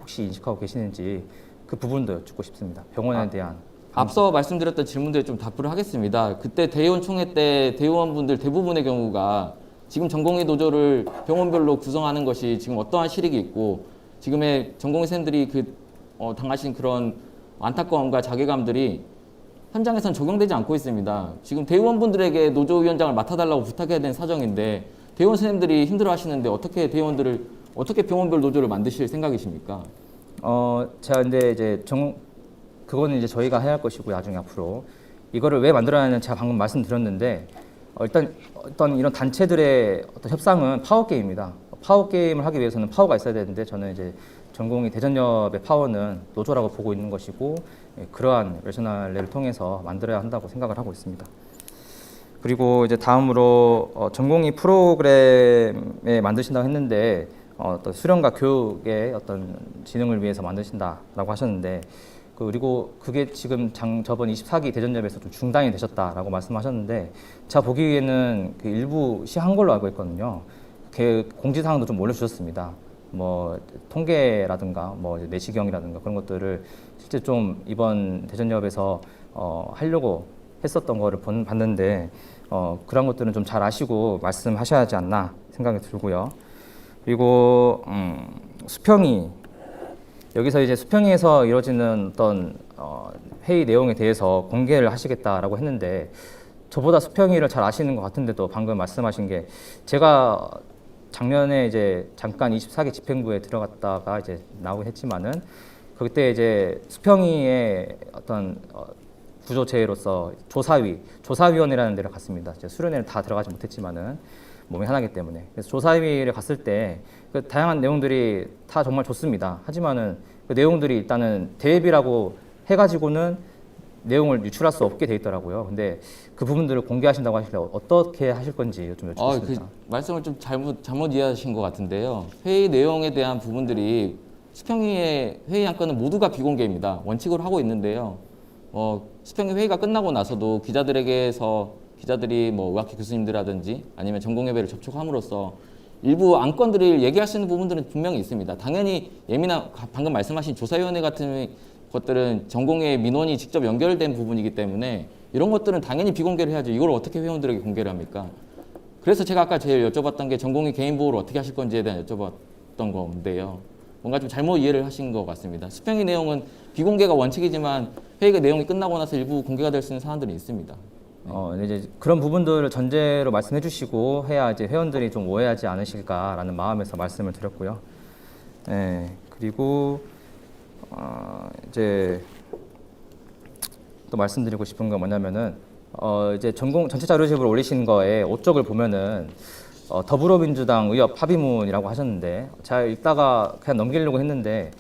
혹시 인식하고 계시는지 그 부분도 여쭙고 싶습니다. 병원에 대한 앞서 말씀드렸던 질문들에 좀 답을 하겠습니다. 그때 대의원 총회 때 대의원분들 대부분의 경우가 지금 전공의 노조를 병원별로 구성하는 것이 지금 어떠한 실익이 있고 지금의 전공의 쌤들이 당하신 그런 안타까움과 자괴감들이 현장에선 적용되지 않고 있습니다. 지금 대의원분들에게 노조위원장을 맡아달라고 부탁해야 되는 사정인데 대의원 선생님들이 힘들어하시는데 어떻게 대의원들을 어떻게 병원별 노조를 만드실 생각이십니까? 제가 근데 이제 그거는 이제 저희가 해야 할 것이고 나중에 앞으로 이거를 왜 만들어야 하는지 제가 방금 말씀드렸는데 일단 어떤 이런 단체들의 어떤 협상은 파워 게임입니다. 파워 게임을 하기 위해서는 파워가 있어야 되는데 저는 이제 전공의 대전협의 파워는 노조라고 보고 있는 것이고 그러한 레셔널레를 통해서 만들어야 한다고 생각을 하고 있습니다. 그리고 이제 다음으로 전공의 프로그램에 만드신다고 했는데 어떤 수련과 교육의 어떤 진흥을 위해서 만드신다라고 하셨는데 그리고 그게 지금 저번 24기 대전협에서 좀 중단이 되셨다라고 말씀하셨는데 제가 보기에는 그 일부 시한 걸로 알고 있거든요. 그 공지사항도 좀 올려주셨습니다. 뭐 통계라든가 뭐 내시경이라든가 그런 것들을 실제 좀 이번 대전협에서 하려고 했었던 거를 봤는데 그런 것들은 좀 잘 아시고 말씀하셔야 하지 않나 생각이 들고요. 그리고 수평이 여기서 이제 수평위에서 이루어지는 어떤 회의 내용에 대해서 공개를 하시겠다라고 했는데 저보다 수평위를 잘 아시는 것 같은데도 방금 말씀하신 게 제가 작년에 이제 잠깐 24기 집행부에 들어갔다가 이제 나오긴 했지만은 그때 이제 수평위의 어떤 구조체로서 조사위원회라는 데를 갔습니다. 이제 수련회를 다 들어가지 못했지만은 몸이 하나기 때문에 그래서 조사위를 갔을 때 그 다양한 내용들이 다 정말 좋습니다. 하지만은 그 내용들이 일단은 대비라고 해가지고는 내용을 유출할 수 없게 돼 있더라고요. 근데 그 부분들을 공개하신다고 하시길래 어떻게 하실 건지 좀 여쭙겠습니다. 말씀을 좀 잘못 이해하신 것 같은데요. 회의 내용에 대한 부분들이 수평위의 회의 안건은 모두가 비공개입니다. 원칙으로 하고 있는데요. 수평위 회의가 끝나고 나서도 기자들이 뭐 의학회 교수님들이라든지 아니면 전공협회를 접촉함으로써 일부 안건들을 얘기할 수 있는 부분들은 분명히 있습니다. 당연히 방금 말씀하신 조사위원회 같은 것들은 전공의 민원이 직접 연결된 부분이기 때문에 이런 것들은 당연히 비공개를 해야죠. 이걸 어떻게 회원들에게 공개를 합니까? 그래서 제가 아까 제일 여쭤봤던 게 전공의 개인 보호를 어떻게 하실 건지에 대한 여쭤봤던 건데요. 뭔가 좀 잘못 이해를 하신 것 같습니다. 수평의 내용은 비공개가 원칙이지만 회의가 내용이 끝나고 나서 일부 공개가 될 수 있는 사안들이 있습니다. 이제 그런 부분들을 전제로 말씀해 주시고 해야 이제 회원들이 좀 오해하지 않으실까라는 마음에서 말씀을 드렸고요. 네, 그리고 이제 또 말씀드리고 싶은 건 뭐냐면은 이제 전체 자료집을 올리신 거에 5쪽을 보면은 더불어민주당 의협 합의문이라고 하셨는데 제가 읽다가 그냥 넘기려고 했는데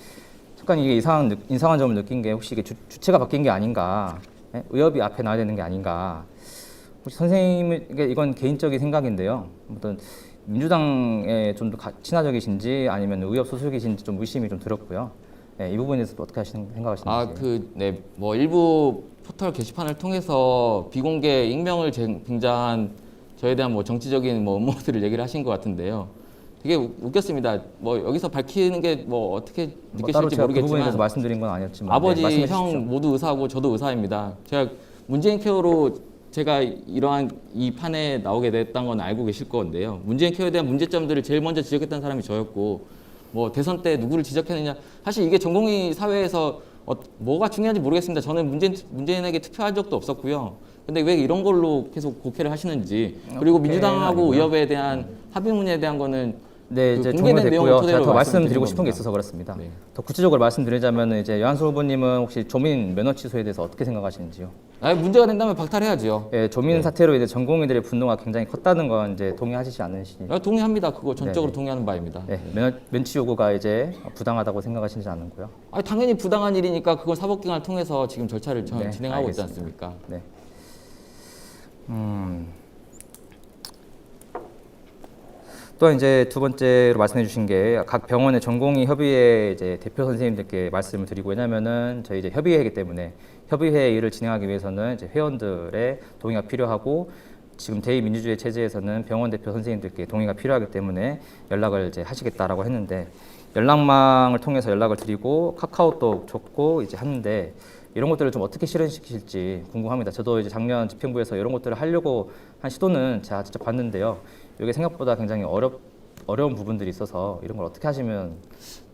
잠깐 이게 이상한 점을 느낀 게 혹시 이게 주체가 바뀐 게 아닌가, 의협이 앞에 나와야 되는 게 아닌가. 혹시 선생님은 이건 개인적인 생각인데요. 어떤 민주당에 좀 더 친화적이신지 아니면 의협 소속이신지 좀 의심이 좀 들었고요. 네, 이 부분에 대해서 어떻게 생각하시는지. 뭐 일부 포털 게시판을 통해서 비공개 익명을 빙자한 저에 대한 뭐 정치적인 뭐 음모들을 얘기를 하신 것 같은데요. 되게 웃겼습니다. 뭐 여기서 밝히는 게 뭐 어떻게 뭐 따로 느끼실지 제가 그 부분에 모르겠지만 대해서 말씀드린 건 아니었지만 아버지, 네, 말씀해 형 주십시오. 모두 의사고 저도 의사입니다. 제가 문재인 케어로 제가 이러한 이 판에 나오게 됐다는 건 알고 계실 건데요. 문재인 케어에 대한 문제점들을 제일 먼저 지적했던 사람이 저였고, 뭐 대선 때 누구를 지적했느냐, 사실 이게 전공의 사회에서 뭐가 중요한지 모르겠습니다. 저는 문재인에게 투표한 적도 없었고요. 근데 왜 이런 걸로 계속 곡해를 하시는지, 그리고 민주당하고 아니고요. 의협에 대한 합의문에 대한 거는 네, 그 이제 공개된 내용을 종료됐고요. 토대로 제가 더 말씀드리고 말씀드린 싶은 게 겁니다. 있어서 그렇습니다. 네. 더 구체적으로 말씀드리자면 이제 여한수 후보님은 혹시 조민 면허 취소에 대해서 어떻게 생각하시는지요? 문제가 된다면 박탈해야죠. 예, 조민 네. 사태로 이제 전공의들의 분노가 굉장히 컸다는 건 이제 동의하시지 않으시죠? 동의합니다. 그거 전적으로 네. 동의하는 바입니다. 네, 면치 요구가 이제 부당하다고 생각하시지 않는고요. 당연히 부당한 일이니까 그걸 사법기관을 통해서 지금 절차를 네, 진행하고 있지 알겠습니다. 않습니까? 네. 또 이제 두 번째로 말씀해 주신 게 각 병원의 전공의 협의회 이제 대표 선생님들께 말씀을 드리고, 왜냐면은 저희 이제 협의회이기 때문에 협의회 일을 진행하기 위해서는 이제 회원들의 동의가 필요하고, 지금 대의민주주의 체제에서는 병원 대표 선생님들께 동의가 필요하기 때문에 연락을 이제 하시겠다라고 했는데, 연락망을 통해서 연락을 드리고 카카오톡 줬고 이제 하는데, 이런 것들을 좀 어떻게 실현시키실지 궁금합니다. 저도 이제 작년 집행부에서 이런 것들을 하려고 한 시도는 제가 직접 봤는데요. 이게 생각보다 굉장히 어려운 부분들이 있어서 이런 걸 어떻게 하시면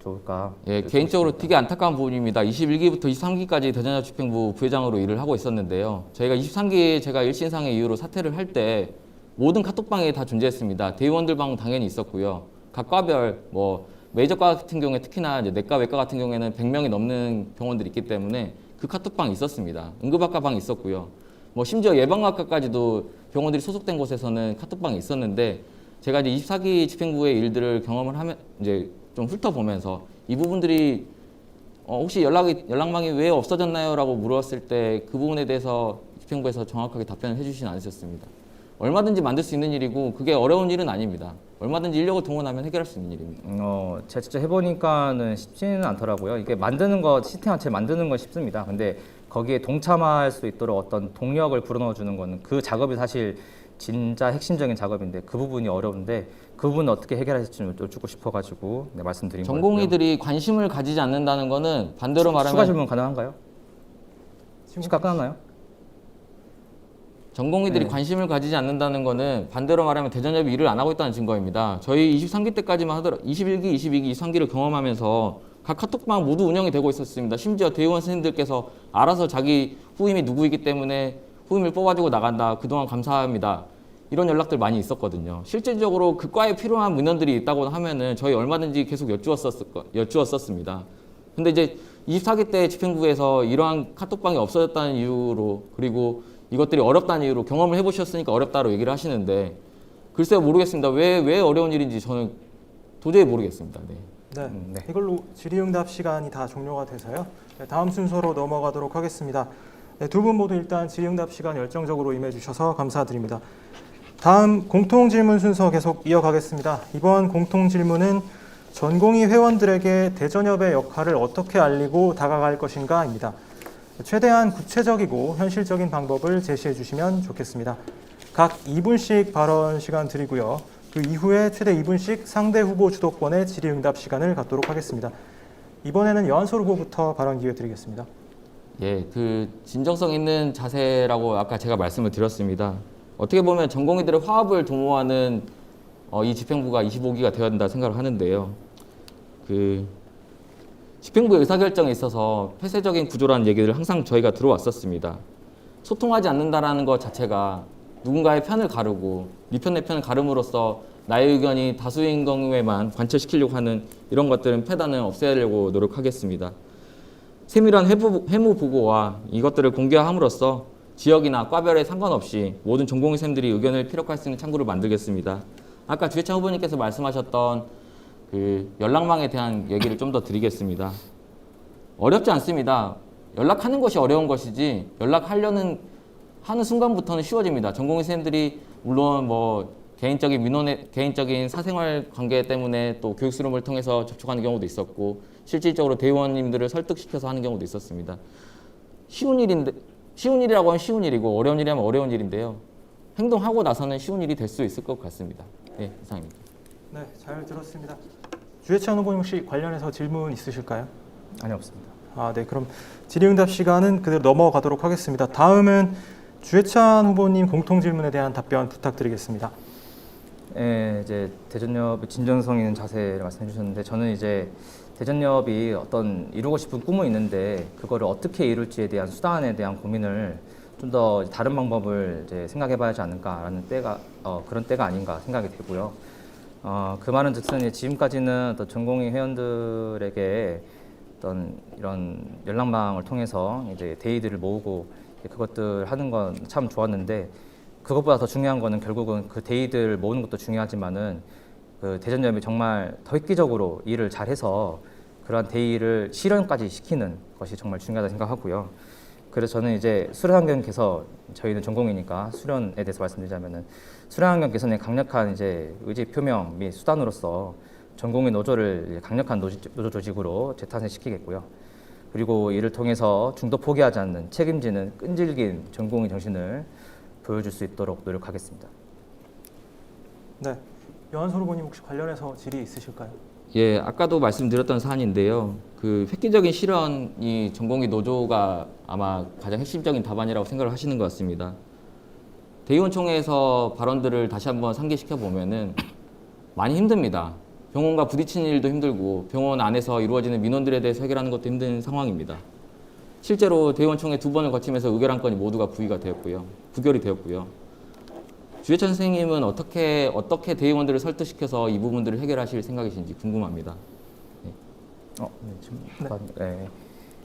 좋을까? 예, 개인적으로 되게 안타까운 부분입니다. 21기부터 23기까지 대전협 집행부 부회장으로 일을 하고 있었는데요. 저희가 23기에 제가 일신상의 이유로 사퇴를 할 때 모든 카톡방에 다 존재했습니다. 대의원들 방 당연히 있었고요. 각 과별 뭐 메이저과 같은 경우에 특히나 이제 내과 외과 같은 경우에는 100명이 넘는 병원들이 있기 때문에 그 카톡방이 있었습니다. 응급학과 방이 있었고요. 뭐 심지어 예방학과까지도 병원들이 소속된 곳에서는 카톡방이 있었는데, 제가 이제 24기 집행부의 일들을 경험을 하면 이제 좀 훑어보면서 이 부분들이 혹시 연락망이 왜 없어졌나요?라고 물었을 때 그 부분에 대해서 집행부에서 정확하게 답변을 해주시진 않으셨습니다. 얼마든지 만들 수 있는 일이고 그게 어려운 일은 아닙니다. 얼마든지 인력을 동원하면 해결할 수 있는 일입니다. 제가 직접 해보니까는 쉽지는 않더라고요. 이게 만드는 거, 시스템 자체 만드는 건 쉽습니다. 근데 거기에 동참할 수 있도록 어떤 동력을 불어넣어주는 거는, 그 작업이 사실 진짜 핵심적인 작업인데 그 부분이 어려운데, 그 부분은 어떻게 해결하실지 여쭙고 싶어가지고 말씀드린 거고요. 전공의들이 관심을 가지지 않는다는 거는 반대로 말하면 추가 질문 가능한가요? 시간 끝났나요? 전공의들이 네. 관심을 가지지 않는다는 거는 반대로 말하면 대전협이 일을 안 하고 있다는 증거입니다. 저희 23기 때까지만 하더라도 21기, 22기, 23기를 경험하면서 각 카톡방 모두 운영이 되고 있었습니다. 심지어 대의원 선생님들께서 알아서 자기 후임이 누구이기 때문에 후임을 뽑아주고 나간다. 그동안 감사합니다. 이런 연락들 많이 있었거든요. 실질적으로 그 과에 필요한 문헌들이 있다고 하면은 저희 얼마든지 계속 여쭈었었습니다. 근데 이제 24기 때 집행부에서 이러한 카톡방이 없어졌다는 이유로, 그리고 이것들이 어렵다는 이유로 경험을 해보셨으니까 어렵다고 얘기를 하시는데, 글쎄요, 모르겠습니다. 왜 어려운 일인지 저는 도저히 모르겠습니다. 네. 네, 이걸로 질의응답 시간이 다 종료가 돼서요. 네, 다음 순서로 넘어가도록 하겠습니다. 네, 두 분 모두 일단 질의응답 시간 열정적으로 임해주셔서 감사드립니다. 다음 공통질문 순서 계속 이어가겠습니다. 이번 공통질문은 전공의 회원들에게 대전협의 역할을 어떻게 알리고 다가갈 것인가입니다. 최대한 구체적이고 현실적인 방법을 제시해 주시면 좋겠습니다. 각 2분씩 발언 시간 드리고요. 그 이후에 최대 2분씩 상대 후보 주도권의 질의응답 시간을 갖도록 하겠습니다. 이번에는 여한솔 후보부터 발언 기회 드리겠습니다. 예, 그 진정성 있는 자세라고 아까 제가 말씀을 드렸습니다. 어떻게 보면 전공의들의 화합을 도모하는 이 집행부가 25기가 되어야 된다 생각을 하는데요. 그 집행부의 의사결정에 있어서 폐쇄적인 구조라는 얘기를 항상 저희가 들어왔었습니다. 소통하지 않는다라는 것 자체가 누군가의 편을 가르고 네 편 내 편을 가름으로써 나의 의견이 다수인 경우에만 관철시키려고 하는 이런 것들은 폐단은 없애려고 노력하겠습니다. 세밀한 해무 보고와 이것들을 공개함으로써 지역이나 과별에 상관없이 모든 전공의 쌤들이 의견을 피력할 수 있는 창구를 만들겠습니다. 아까 주혜창 후보님께서 말씀하셨던 그 연락망에 대한 얘기를 좀 더 드리겠습니다. 어렵지 않습니다. 연락하는 것이 어려운 것이지 연락하려는 하는 순간부터는 쉬워집니다. 전공의 쌤들이 물론 뭐 개인적인 사생활 관계 때문에 또 교육 수렴을 통해서 접촉하는 경우도 있었고 실질적으로 대의원님들을 설득시켜서 하는 경우도 있었습니다. 쉬운 일이라고 하면 쉬운 일이고 어려운 일이라면 어려운 일인데요. 행동하고 나서는 쉬운 일이 될 수 있을 것 같습니다. 네, 이상입니다. 네, 잘 들었습니다. 주해찬 후보님 혹시 관련해서 질문 있으실까요? 아니 없습니다. 네, 그럼 질의응답 시간은 그대로 넘어가도록 하겠습니다. 다음은 주해찬 후보님 공통 질문에 대한 답변 부탁드리겠습니다. 예, 이제 대전협의 진정성 있는 자세를 말씀해 주셨는데 저는 이제 대전협이 어떤 이루고 싶은 꿈은 있는데 그거를 어떻게 이룰지에 대한 수단에 대한 고민을 좀 더 다른 방법을 이제 생각해봐야 하지 않을까라는 때가 그런 때가 아닌가 생각이 되고요. 그 말은 즉슨 지금까지는 어떤 전공의 회원들에게 어떤 이런 연락망을 통해서 이제 대의들을 모으고 그것들 하는 건 참 좋았는데 그것보다 더 중요한 거는 결국은 그 대의들 모으는 것도 중요하지만은 그 대전협이 정말 더 획기적으로 일을 잘해서 그러한 대의를 실현까지 시키는 것이 정말 중요하다 생각하고요. 그래서 저는 이제 수련환경 개선, 저희는 전공이니까 수련에 대해서 말씀드리자면은 수련환경 개선의 강력한 이제 의지 표명 및 수단으로서 전공의 노조를 강력한 노조 조직으로 재탄생시키겠고요. 그리고 이를 통해서 중도 포기하지 않는 책임지는 끈질긴 전공의 정신을 보여줄 수 있도록 노력하겠습니다. 네, 여한솔 후보님 혹시 관련해서 질의 있으실까요? 예, 아까도 말씀드렸던 사안인데요. 그 획기적인 실현이 전공의 노조가 아마 가장 핵심적인 답안이라고 생각을 하시는 것 같습니다. 대의원총회에서 발언들을 다시 한번 상기시켜 보면은 많이 힘듭니다. 병원과 부딪히는 일도 힘들고 병원 안에서 이루어지는 민원들에 대해서 해결하는 것도 힘든 상황입니다. 실제로 대의원총회 2번을 거치면서 의결 한 건이 모두가 부결이 되었고요. 주해찬 선생님은 어떻게 대의원들을 설득시켜서 이 부분들을 해결하실 생각이신지 궁금합니다. 네.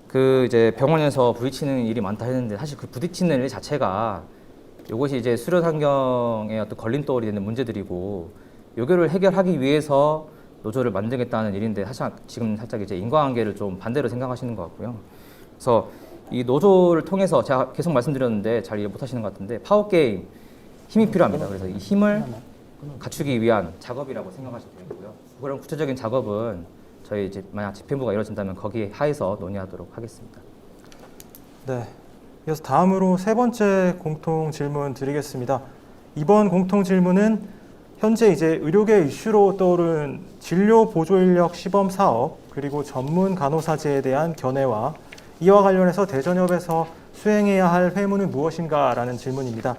그 이제 병원에서 부딪히는 일이 많다 했는데 사실 그 부딪히는 일 자체가 이것이 이제 수련 환경의 어떤 걸림돌이 되는 문제들이고 요거를 해결하기 위해서 노조를 만들겠다는 일인데 사실 지금 살짝 이제 인과관계를 좀 반대로 생각하시는 것 같고요. 그래서 이 노조를 통해서 제가 계속 말씀드렸는데 잘 이해 못하시는 것 같은데 파워게임 힘이 필요합니다. 그래서 이 힘을 갖추기 위한 작업이라고 생각하시면 되고요. 그런 구체적인 작업은 저희 이제 만약 집행부가 이루어진다면 거기에 하에서 논의하도록 하겠습니다. 네, 이어서 다음으로 세 번째 공통 질문 드리겠습니다. 이번 공통 질문은 현재 이제 의료계 이슈로 떠오른 진료 보조 인력 시범 사업 그리고 전문 간호사제에 대한 견해와 이와 관련해서 대전협에서 수행해야 할 회무는 무엇인가라는 질문입니다.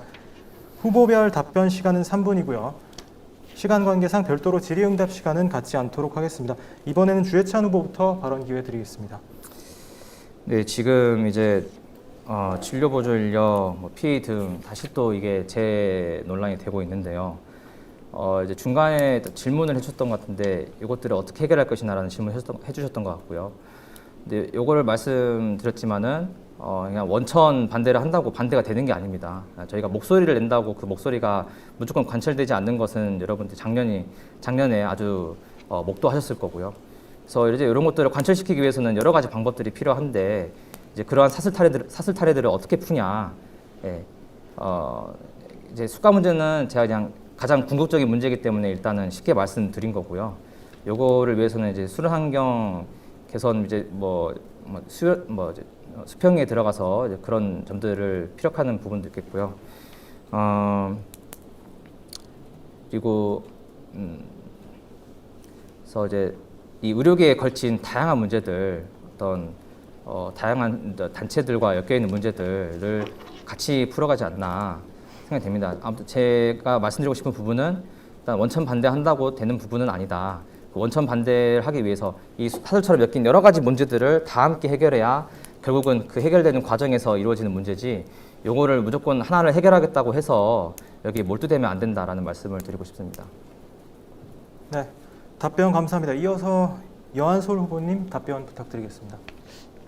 후보별 답변 시간은 3분이고요. 시간 관계상 별도로 질의응답 시간은 갖지 않도록 하겠습니다. 이번에는 주해찬 후보부터 발언 기회 드리겠습니다. 네, 지금 이제 진료 보조 인력, PA 등 다시 또 이게 논란이 되고 있는데요. 이제 중간에 질문을 해주셨던 것 같은데 이것들을 어떻게 해결할 것이냐라는 질문을 해주셨던 것 같고요. 근데 요거를 말씀드렸지만은 그냥 원천 반대를 한다고 반대가 되는 게 아닙니다. 저희가 목소리를 낸다고 그 목소리가 무조건 관철되지 않는 것은 여러분들 작년에 아주 목도하셨을 거고요. 그래서 이제 이런 것들을 관철시키기 위해서는 여러 가지 방법들이 필요한데 이제 그러한 사슬타래들을 어떻게 푸냐. 예, 이제 수가 문제는 제가 그냥 가장 궁극적인 문제이기 때문에 일단은 쉽게 말씀드린 거고요. 요거를 위해서는 이제 수련 환경 개선 이제 수평에 들어가서 이제 그런 점들을 피력하는 부분도 있겠고요. 그리고 그래서 이제 이 의료계에 걸친 다양한 문제들, 어떤 다양한 단체들과 엮여 있는 문제들을 같이 풀어가지 않나 생각이 됩니다. 아무튼 제가 말씀드리고 싶은 부분은 일단 원천 반대한다고 되는 부분은 아니다. 그 원천 반대를 하기 위해서 이 사슬처럼 엮인 여러 가지 문제들을 다 함께 해결해야 결국은 그 해결되는 과정에서 이루어지는 문제지 요거를 무조건 하나를 해결하겠다고 해서 여기에 몰두되면 안 된다라는 말씀을 드리고 싶습니다. 네, 답변 감사합니다. 이어서 여한솔 후보님 답변 부탁드리겠습니다.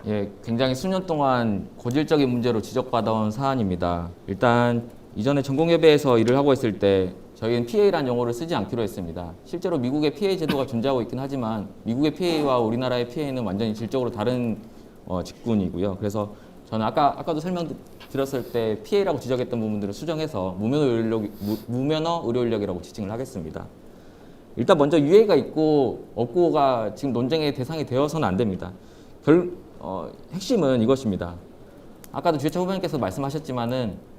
예, 굉장히 수년 동안 고질적인 문제로 지적받아온 사안입니다. 일단 이전에 전공협의회에서 일을 하고 있을 때 저희는 PA라는 용어를 쓰지 않기로 했습니다. 실제로 미국의 PA 제도가 존재하고 있긴 하지만 미국의 PA와 우리나라의 PA는 완전히 질적으로 다른 직군이고요. 그래서 저는 아까도 설명드렸을 때 PA라고 지적했던 부분들을 수정해서 무면허 의료 인력이라고 지칭을 하겠습니다. 일단 먼저 유해가 있고 없고가 지금 논쟁의 대상이 되어서는 안 됩니다. 핵심은 이것입니다. 아까도 주해찬 후보님께서 말씀하셨지만은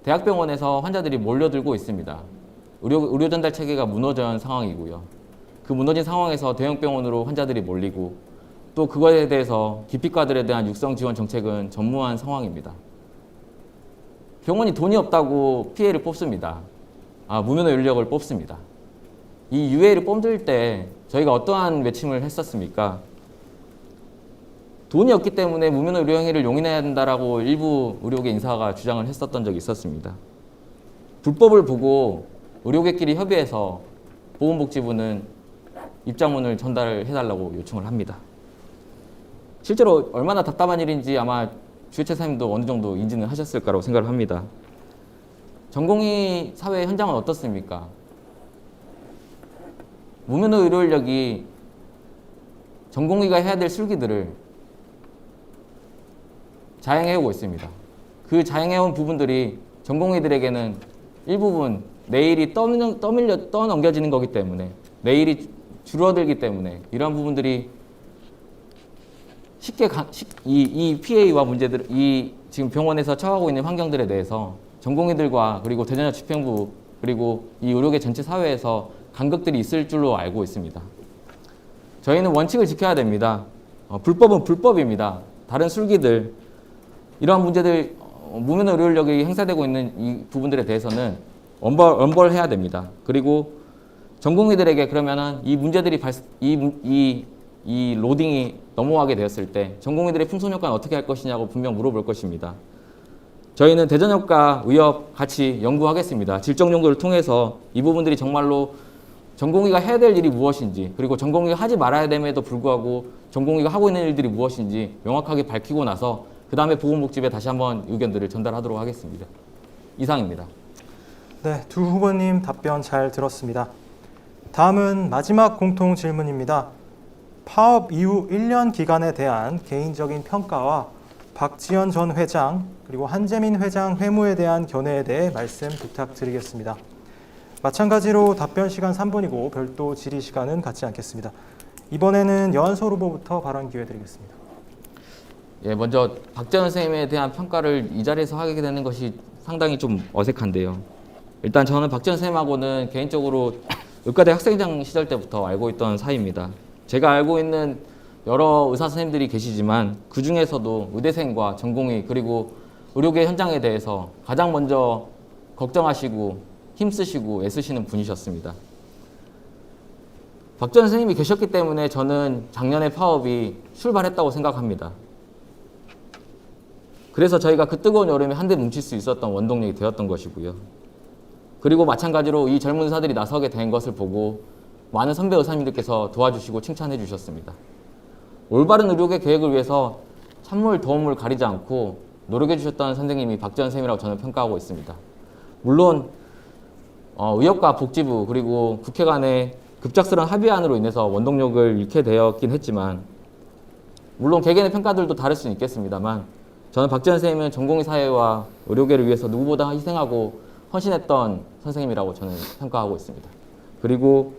대학병원에서 환자들이 몰려들고 있습니다. 의료 전달 체계가 무너져 있는 상황이고요. 그 무너진 상황에서 대형 병원으로 환자들이 몰리고 또 그거에 대해서 기피과들에 대한 육성 지원 정책은 전무한 상황입니다. 병원이 돈이 없다고 피해를 뽑습니다. 무면허 인력을 뽑습니다. 이 UA를 뽑을 때 저희가 어떠한 외침을 했었습니까? 돈이 없기 때문에 무면허 의료행위를 용인해야 된다라고 일부 의료계 인사가 주장을 했었던 적이 있었습니다. 불법을 보고 의료계끼리 협의해서 보건복지부는 입장문을 전달해달라고 요청을 합니다. 실제로 얼마나 답답한 일인지 아마 주혜채 사님도 어느 정도 인지는 하셨을 거라고 생각을 합니다. 전공의 사회 현장은 어떻습니까? 무면허 의료 인력이 전공의가 해야 될 술기들을 자행해오고 있습니다. 그 자행해온 부분들이 전공의들에게는 일부분 내일이 떠넘겨지는 거기 때문에 내일이 줄어들기 때문에 이러한 부분들이 쉽게 이 PA와 문제들, 이 지금 병원에서 처하고 있는 환경들에 대해서 전공의들과 그리고 대전역 집행부 그리고 이 의료계 전체 사회에서 간극들이 있을 줄로 알고 있습니다. 저희는 원칙을 지켜야 됩니다. 불법은 불법입니다. 다른 술기들 이러한 문제들 무면허 의료 인력이 행사되고 있는 이 부분들에 대해서는 엄벌해야 됩니다. 그리고 전공의들에게 그러면은 이 문제들이 이 로딩이 넘어가게 되었을 때 전공의들의 풍선 효과는 어떻게 할 것이냐고 분명 물어볼 것입니다. 저희는 대전역과 의협 같이 연구하겠습니다. 질적 연구를 통해서 이 부분들이 정말로 전공의가 해야 될 일이 무엇인지 그리고 전공의가 하지 말아야 됨에도 불구하고 전공의가 하고 있는 일들이 무엇인지 명확하게 밝히고 나서 그 다음에 보건복지부에 다시 한번 의견들을 전달하도록 하겠습니다. 이상입니다. 네, 두 후보님 답변 잘 들었습니다. 다음은 마지막 공통 질문입니다. 파업 이후 1년 기간에 대한 개인적인 평가와 박지연 전 회장 그리고 한재민 회장 회무에 대한 견해에 대해 말씀 부탁드리겠습니다. 마찬가지로 답변 시간 3분이고 별도 질의 시간은 갖지 않겠습니다. 이번에는 여한솔 후보부터 발언 기회 드리겠습니다. 예, 먼저 박지연 선생님에 대한 평가를 이 자리에서 하게 되는 것이 상당히 좀 어색한데요. 일단 저는 박지연 선생님하고는 개인적으로 의과대 학생장 시절 때부터 알고 있던 사이입니다. 제가 알고 있는 여러 의사 선생님들이 계시지만 그 중에서도 의대생과 전공의 그리고 의료계 현장에 대해서 가장 먼저 걱정하시고 힘쓰시고 애쓰시는 분이셨습니다. 박지연 선생님이 계셨기 때문에 저는 작년에 파업이 출발했다고 생각합니다. 그래서 저희가 그 뜨거운 여름에 한데 뭉칠 수 있었던 원동력이 되었던 것이고요. 그리고 마찬가지로 이 젊은 의사들이 나서게 된 것을 보고 많은 선배 의사님들께서 도와주시고 칭찬해 주셨습니다. 올바른 의료계 계획을 위해서 찬물 더운물 가리지 않고 노력해 주셨던 선생님이 박지연 선생님이라고 저는 평가하고 있습니다. 물론 의협과 복지부 그리고 국회 간의 급작스러운 합의안으로 인해서 원동력을 잃게 되었긴 했지만 물론 개개인의 평가들도 다를 수는 있겠습니다만 저는 박지연 선생님은 전공의 사회와 의료계를 위해서 누구보다 희생하고 헌신했던 선생님이라고 저는 평가하고 있습니다. 그리고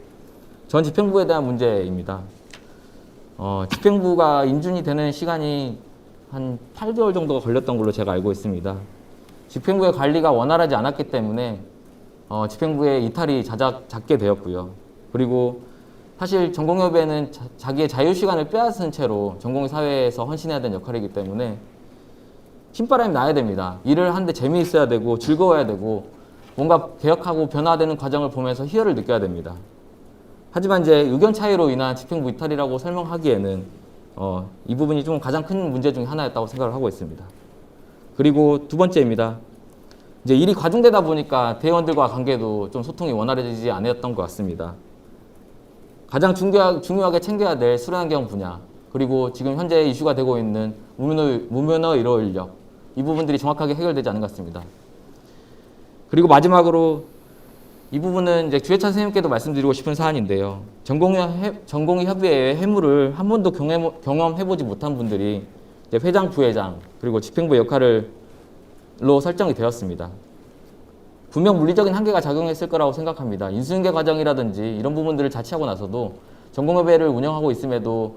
전 집행부에 대한 문제입니다. 집행부가 인준이 되는 시간이 한 8개월 정도가 걸렸던 걸로 제가 알고 있습니다. 집행부의 관리가 원활하지 않았기 때문에 집행부의 이탈이 잦게 되었고요. 그리고 사실 전공협의회는 자기의 자유시간을 빼앗은 채로 전공의 사회에서 헌신해야 되는 역할이기 때문에 힘바람이 나야 됩니다. 일을 하는데 재미있어야 되고 즐거워야 되고 뭔가 개혁하고 변화되는 과정을 보면서 희열을 느껴야 됩니다. 하지만 이제 의견 차이로 인한 집행부 이탈이라고 설명하기에는 이 부분이 좀 가장 큰 문제 중에 하나였다고 생각을 하고 있습니다. 그리고 두 번째입니다. 이제 일이 과중되다 보니까 대의원들과 관계도 좀 소통이 원활해지지 않았던 것 같습니다. 가장 중요하게 챙겨야 될 수련환경 분야 그리고 지금 현재 이슈가 되고 있는 무면허 의료 인력 이 부분들이 정확하게 해결되지 않은 것 같습니다. 그리고 마지막으로 이 부분은 이제 주혜찬 선생님께도 말씀드리고 싶은 사안인데요. 전공의 협의회의 회무를 한 번도 경험해보지 못한 분들이 이제 회장, 부회장 그리고 집행부 역할로 설정이 되었습니다. 분명 물리적인 한계가 작용했을 거라고 생각합니다. 인수인계 과정이라든지 이런 부분들을 자치하고 나서도 전공협의회를 운영하고 있음에도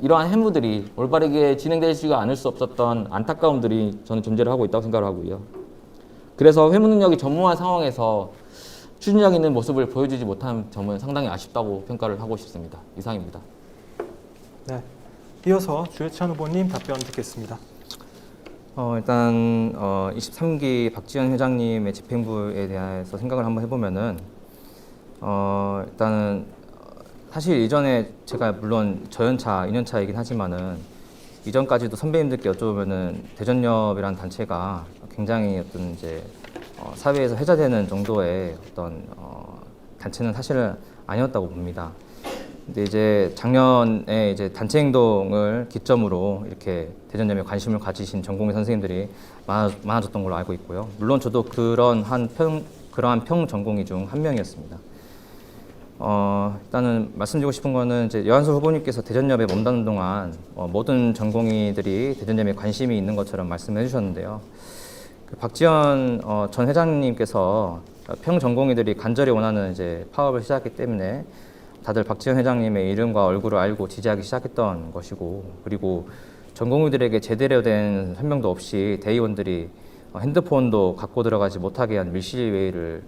이러한 회무들이 올바르게 진행되지가 않을 수 없었던 안타까움들이 저는 존재를 하고 있다고 생각을 하고요. 그래서 회무 능력이 전무한 상황에서 추진력 있는 모습을 보여주지 못한 점은 상당히 아쉽다고 평가를 하고 싶습니다. 이상입니다. 네. 이어서 주해찬 후보님 답변 듣겠습니다. 일단 23기 박지원 회장님의 집행부에 대해서 생각을 한번 해보면은 일단은 사실 이전에 제가 물론 저연차, 2년차이긴 하지만은 이전까지도 선배님들께 여쭤보면은 대전협이라는 단체가 굉장히 어떤 이제 사회에서 회자되는 정도의 어떤 단체는 사실은 아니었다고 봅니다. 근데 이제 작년에 이제 단체 행동을 기점으로 이렇게 대전협에 관심을 가지신 전공의 선생님들이 많아졌던 걸로 알고 있고요. 물론 저도 그러한 평 전공의 중 한 명이었습니다. 일단은 말씀드리고 싶은 거는 이제 여한솔 후보님께서 대전협에 몸담는 동안 모든 전공의들이 대전협에 관심이 있는 것처럼 말씀해 주셨는데요. 그 박지원 전 회장님께서 평 전공의들이 간절히 원하는 이제 파업을 시작했기 때문에 다들 박지원 회장님의 이름과 얼굴을 알고 지지하기 시작했던 것이고, 그리고 전공의들에게 제대로 된 설명도 없이 대의원들이 핸드폰도 갖고 들어가지 못하게 한 밀실회의를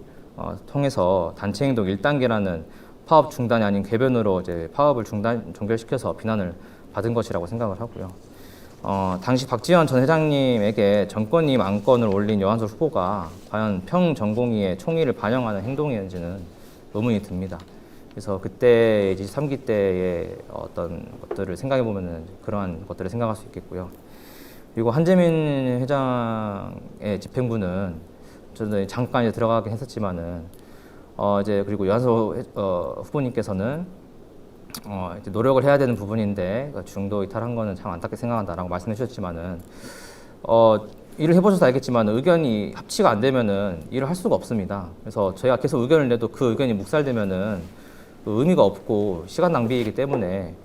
통해서 단체 행동 1단계라는 파업 중단이 아닌 궤변으로 이제 파업을 종결시켜서 비난을 받은 것이라고 생각을 하고요. 당시 박지원 전 회장님에게 정권임 안건을 올린 여한솔 후보가 과연 평전공의의 총의를 반영하는 행동이었는지는 의문이 듭니다. 그래서 그때 이제 3기 때의 어떤 것들을 생각해 보면은 그러한 것들을 생각할 수 있겠고요. 그리고 한재민 회장의 집행부는 저도 잠깐 이제 들어가긴 했었지만은 이제 그리고 여한솔 후보님께서는 이제 노력을 해야 되는 부분인데 중도 이탈한 거는 참 안타깝게 생각한다라고 말씀해 주셨지만은 일을 해보셔서 알겠지만 의견이 합치가 안 되면은 일을 할 수가 없습니다. 그래서 저희가 계속 의견을 내도 그 의견이 묵살되면은 의미가 없고 시간 낭비이기 때문에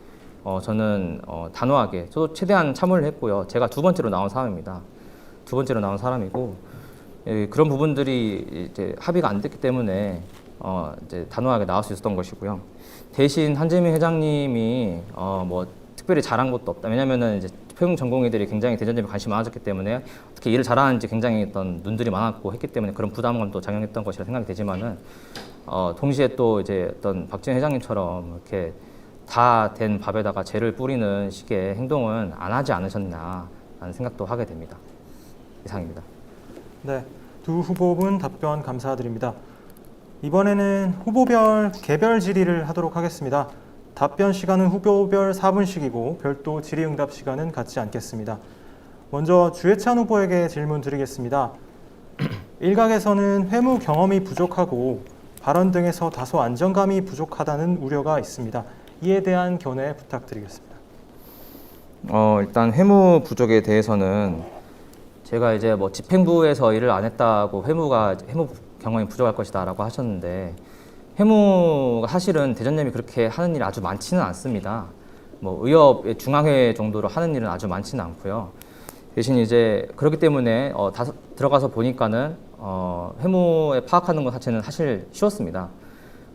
저는 단호하게 저도 최대한 참여를 했고요. 제가 두 번째로 나온 사람입니다. 두 번째로 나온 사람이고 그런 부분들이 이제 합의가 안 됐기 때문에 이제 단호하게 나올 수 있었던 것이고요. 대신 한재민 회장님이 뭐 특별히 잘한 것도 없다. 왜냐면은 이제 평 전공의들이 굉장히 대전협에 관심이 많아졌기 때문에 어떻게 일을 잘하는지 굉장히 어떤 눈들이 많았고 했기 때문에 그런 부담감도 작용했던 것이라 생각이 되지만은 동시에 또 이제 어떤 박지원 회장님처럼 이렇게 다 된 밥에다가 재를 뿌리는 식의 행동은 안 하지 않으셨나라는 생각도 하게 됩니다. 이상입니다. 네, 두 후보분 답변 감사드립니다. 이번에는 후보별 개별 질의를 하도록 하겠습니다. 답변 시간은 후보별 4분씩이고 별도 질의응답 시간은 갖지 않겠습니다. 먼저 주해찬 후보에게 질문 드리겠습니다. 일각에서는 회무 경험이 부족하고 발언 등에서 다소 안정감이 부족하다는 우려가 있습니다. 이에 대한 견해 부탁드리겠습니다. 일단 회무 부족에 대해서는 제가 이제 뭐 집행부에서 일을 안 했다고 회무 경험이 부족할 것이다라고 하셨는데 회무가 사실은 대전협이 그렇게 하는 일이 아주 많지는 않습니다. 뭐 의협의 중앙회 정도로 하는 일은 아주 많지는 않고요. 대신 이제 그렇기 때문에 들어가서 보니까는 회무에 파악하는 것 자체는 사실 쉬웠습니다.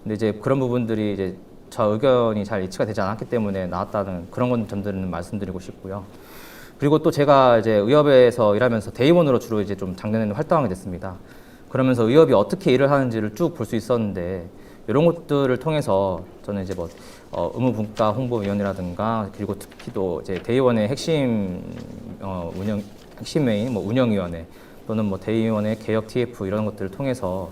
근데 이제 그런 부분들이 이제 저 의견이 잘 일치가 되지 않았기 때문에 나왔다는 그런 점들은 말씀드리고 싶고요. 그리고 또 제가 이제 의협에서 일하면서 대의원으로 주로 이제 좀 작년에는 활동하게 됐습니다. 그러면서 의협이 어떻게 일을 하는지를 쭉 볼 수 있었는데 이런 것들을 통해서 저는 이제 뭐 의무분과 홍보위원이라든가 그리고 특히 또 이제 대의원의 핵심 핵심회의, 뭐 운영위원회 또는 뭐 대의원의 개혁 TF 이런 것들을 통해서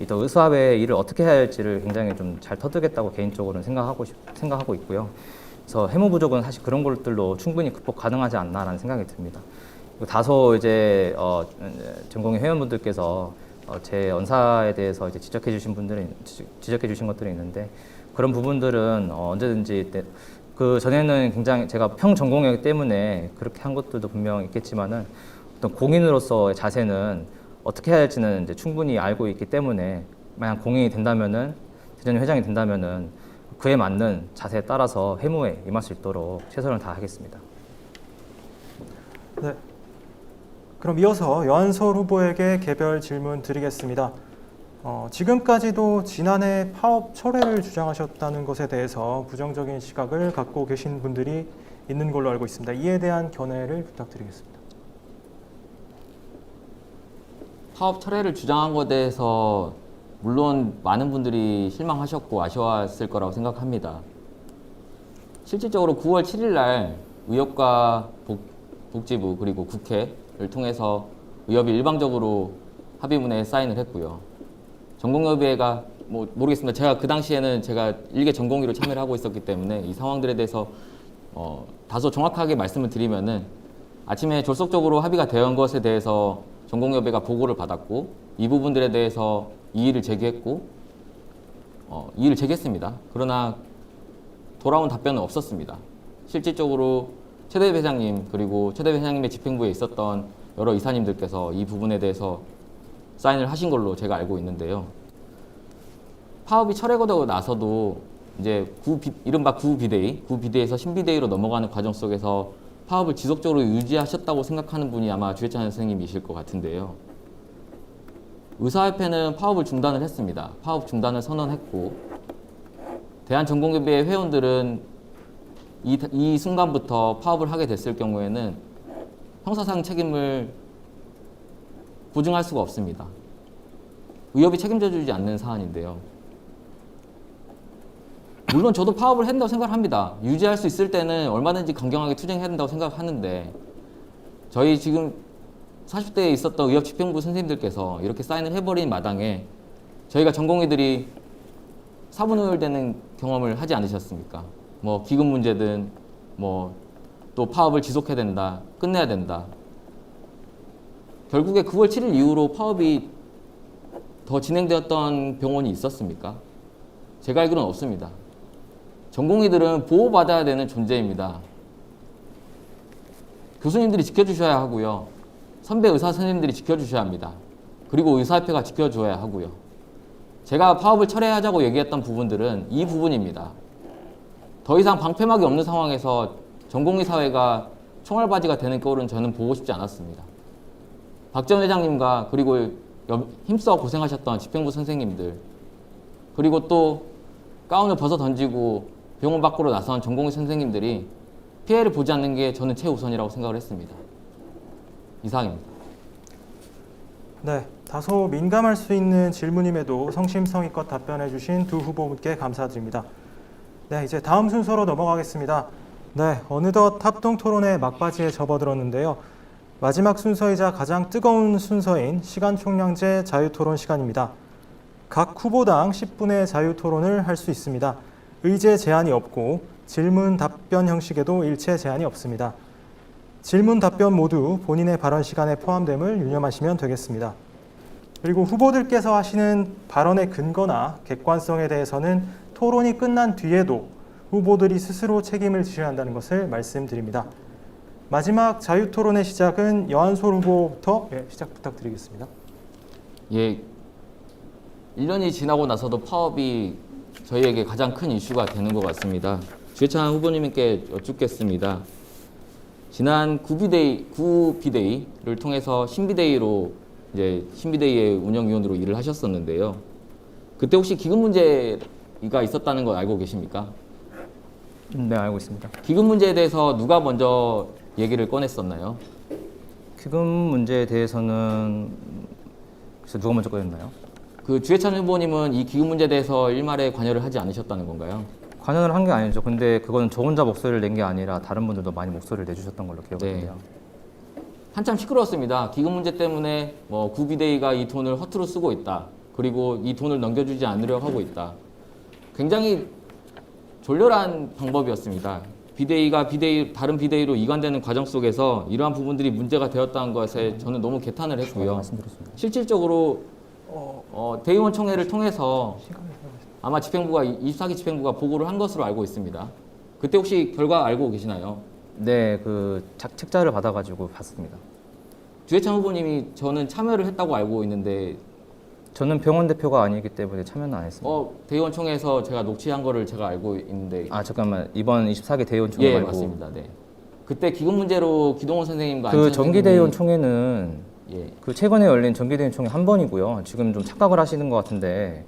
더 의사회의 일을 어떻게 해야 할지를 굉장히 좀 잘 터득했다고 개인적으로는 생각하고 있고요. 그래서 해무 부족은 사실 그런 것들로 충분히 극복 가능하지 않나라는 생각이 듭니다. 그리고 다소 이제 전공의 회원분들께서 제 언사에 대해서 이제 지적해 주신 것들이 있는데 그런 부분들은 언제든지 그 전에는 굉장히 제가 평 전공이기 때문에 그렇게 한 것들도 분명 있겠지만은 어떤 공인으로서의 자세는 어떻게 해야 할지는 이제 충분히 알고 있기 때문에 만약 공인이 된다면은 대전협 회장이 된다면은 그에 맞는 자세에 따라서 회무에 임할 수 있도록 최선을 다하겠습니다. 네. 그럼 이어서 여한솔 후보에게 개별 질문 드리겠습니다. 지금까지도 지난해 파업 철회를 주장하셨다는 것에 대해서 부정적인 시각을 갖고 계신 분들이 있는 걸로 알고 있습니다. 이에 대한 견해를 부탁드리겠습니다. 파업 철회를 주장한 것에 대해서 물론 많은 분들이 실망하셨고 아쉬워했을 거라고 생각합니다. 실질적으로 9월 7일 날 의협과 복지부 그리고 국회를 통해서 의협이 일방적으로 합의문에 사인을 했고요. 전공협의회가 모르겠습니다. 제가 그 당시에는 제가 일개 전공의로 참여를 하고 있었기 때문에 이 상황들에 대해서 다소 정확하게 말씀을 드리면은 아침에 졸속적으로 합의가 된 것에 대해서 전공협의회가 보고를 받았고 이 부분들에 대해서 이의를 제기했고 이의를 제기했습니다. 그러나 돌아온 답변은 없었습니다. 실질적으로 최대 회장님 그리고 최대 회장님의 집행부에 있었던 여러 이사님들께서 이 부분에 대해서 사인을 하신 걸로 제가 알고 있는데요. 파업이 철회되고 나서도 이제 이른바 구비대위에서 신비대위로 넘어가는 과정 속에서 파업을 지속적으로 유지하셨다고 생각하는 분이 아마 주혜찬 선생님이실 것 같은데요. 의사협회는 파업을 중단을 했습니다. 파업 중단을 선언했고 대한전공협의회 회원들은 이 순간부터 파업을 하게 됐을 경우에는 형사상 책임을 보증할 수가 없습니다. 의협이 책임져 주지 않는 사안인데요. 물론 저도 파업을 한다고 생각합니다. 유지할 수 있을 때는 얼마든지 강경하게 투쟁해야 된다고 생각하는데 저희 지금 40대에 있었던 의협 집행부 선생님들께서 이렇게 사인을 해버린 마당에 저희가 전공의들이 사분의열되는 경험을 하지 않으셨습니까? 뭐 기금 문제든 뭐 또 파업을 지속해야 된다, 끝내야 된다. 결국에 9월 7일 이후로 파업이 더 진행되었던 병원이 있었습니까? 제가 알기로는 없습니다. 전공의들은 보호받아야 되는 존재입니다. 교수님들이 지켜주셔야 하고요. 선배 의사 선생님들이 지켜주셔야 합니다. 그리고 의사협회가 지켜줘야 하고요. 제가 파업을 철회하자고 얘기했던 부분들은 이 부분입니다. 더 이상 방패막이 없는 상황에서 전공의 사회가 총알바지가 되는 꼴은 저는 보고 싶지 않았습니다. 박 전 회장님과 그리고 힘써 고생하셨던 집행부 선생님들 그리고 또 가운을 벗어 던지고 병원 밖으로 나선 전공의 선생님들이 피해를 보지 않는 게 저는 최우선이라고 생각을 했습니다. 이상입니다. 네, 다소 민감할 수 있는 질문임에도 성심성의껏 답변해 주신 두 후보분께 감사드립니다. 네, 이제 다음 순서로 넘어가겠습니다. 네, 어느덧 합동 토론의 막바지에 접어들었는데요. 마지막 순서이자 가장 뜨거운 순서인 시간총량제 자유토론 시간입니다. 각 후보당 10분의 자유토론을 할 수 있습니다. 의제 제한이 없고 질문 답변 형식에도 일체 제한이 없습니다. 질문 답변 모두 본인의 발언 시간에 포함됨을 유념하시면 되겠습니다. 그리고 후보들께서 하시는 발언의 근거나 객관성에 대해서는 토론이 끝난 뒤에도 후보들이 스스로 책임을 지셔야 한다는 것을 말씀드립니다. 마지막 자유토론의 시작은 여한솔 후보부터 시작 부탁드리겠습니다. 예, 1년이 지나고 나서도 파업이 저희에게 가장 큰 이슈가 되는 것 같습니다. 주혜찬 후보님께 여쭙겠습니다. 지난 구비대위를 통해서 신비대위로 이제 신비대위의 운영위원으로 일을 하셨었는데요. 그때 혹시 기금 문제가 있었다는 걸 알고 계십니까? 네, 알고 있습니다. 기금 문제에 대해서 누가 먼저 얘기를 꺼냈었나요? 기금 문제에 대해서는 글쎄 누가 먼저 꺼냈나요? 그 주혜찬 후보님은 이 기금 문제에 대해서 일말에 관여를 하지 않으셨다는 건가요? 관여를 한 게 아니죠. 근데 그건 저 혼자 목소리를 낸 게 아니라 다른 분들도 많이 목소리를 내주셨던 걸로 기억하는데요. 한참 시끄러웠습니다. 기금 문제 때문에 뭐 구비대위가 이 돈을 허투루 쓰고 있다. 그리고 이 돈을 넘겨주지 않으려고 하고 있다. 굉장히 졸렬한 방법이었습니다. 비대위가 다른 비대위로 이관되는 과정 속에서 이러한 부분들이 문제가 되었다는 것에 저는 너무 개탄을 했고요. 말씀드렸습니다. 실질적으로 대의원 총회를 통해서 아마 집행부가 24기 집행부가 보고를 한 것으로 알고 있습니다. 그때 혹시 결과 알고 계시나요? 네, 그 책자를 받아가지고 봤습니다. 주혜찬 후보님이 저는 참여를 했다고 알고 있는데 저는 병원 대표가 아니기 때문에 참여는 안 했습니다. 대의원 총회에서 제가 녹취한 거를 제가 알고 있는데 아 잠깐만, 이번 24개 대의원 총회 예, 말고 맞습니다. 네. 그때 기금 문제로 기동원 선생님과 그 안치환 정기 대의원 총회는 예. 그 최근에 열린 정기 대의원 총회 한 번이고요. 지금 좀 착각을 하시는 것 같은데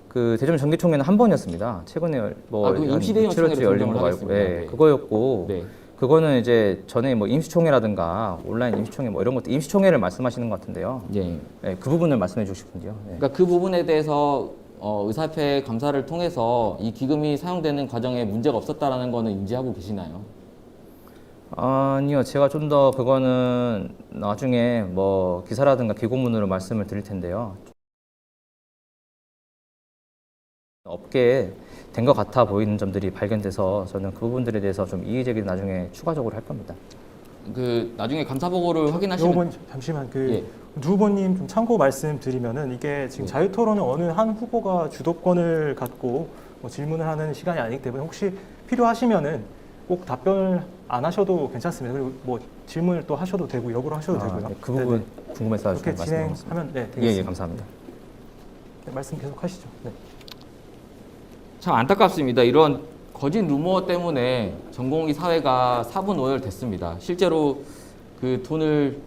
그 대전 정기 총회는 한 번이었습니다. 최근에 그 임시 대의원 7월쯤 총회로 열린 거 정정을 말고 하겠습니다. 네. 그거였고 네. 그거는 이제 전에 뭐 임시총회라든가 온라인 임시총회 뭐 이런 것도 임시총회를 말씀하시는 것 같은데요. 예. 네, 그 부분을 말씀해 주시군요. 네. 그러니까 그 부분에 대해서 의사협회 감사를 통해서 이 기금이 사용되는 과정에 문제가 없었다라는 거는 인지하고 계시나요? 아니요, 제가 좀 더 그거는 나중에 뭐 기사라든가 기고문으로 말씀을 드릴 텐데요. 업계에 된 것 같아 보이는 점들이 발견돼서 저는 그 부분들에 대해서 좀 이의 제기를 나중에 추가적으로 할 겁니다. 그 나중에 감사 보고를 확인하시면 요 잠시만 예. 두 후보님 좀 참고 말씀드리면은 이게 지금 자유토론은 어느 한 후보가 주도권을 갖고 뭐 질문을 하는 시간이 아니기 때문에 혹시 필요하시면은 꼭 답변을 안 하셔도 괜찮습니다. 그리고 뭐 질문을 또 하셔도 되고 역으로 하셔도 되고요. 네, 그 부분 궁금해서 그렇게 말씀드리겠습니다. 진행하면 네, 예, 되겠습니다. 예, 감사합니다. 네, 말씀 계속 하시죠. 네. 참 안타깝습니다. 이런 거짓 루머 때문에 전공의 사회가 사분오열됐습니다. 실제로 그 돈을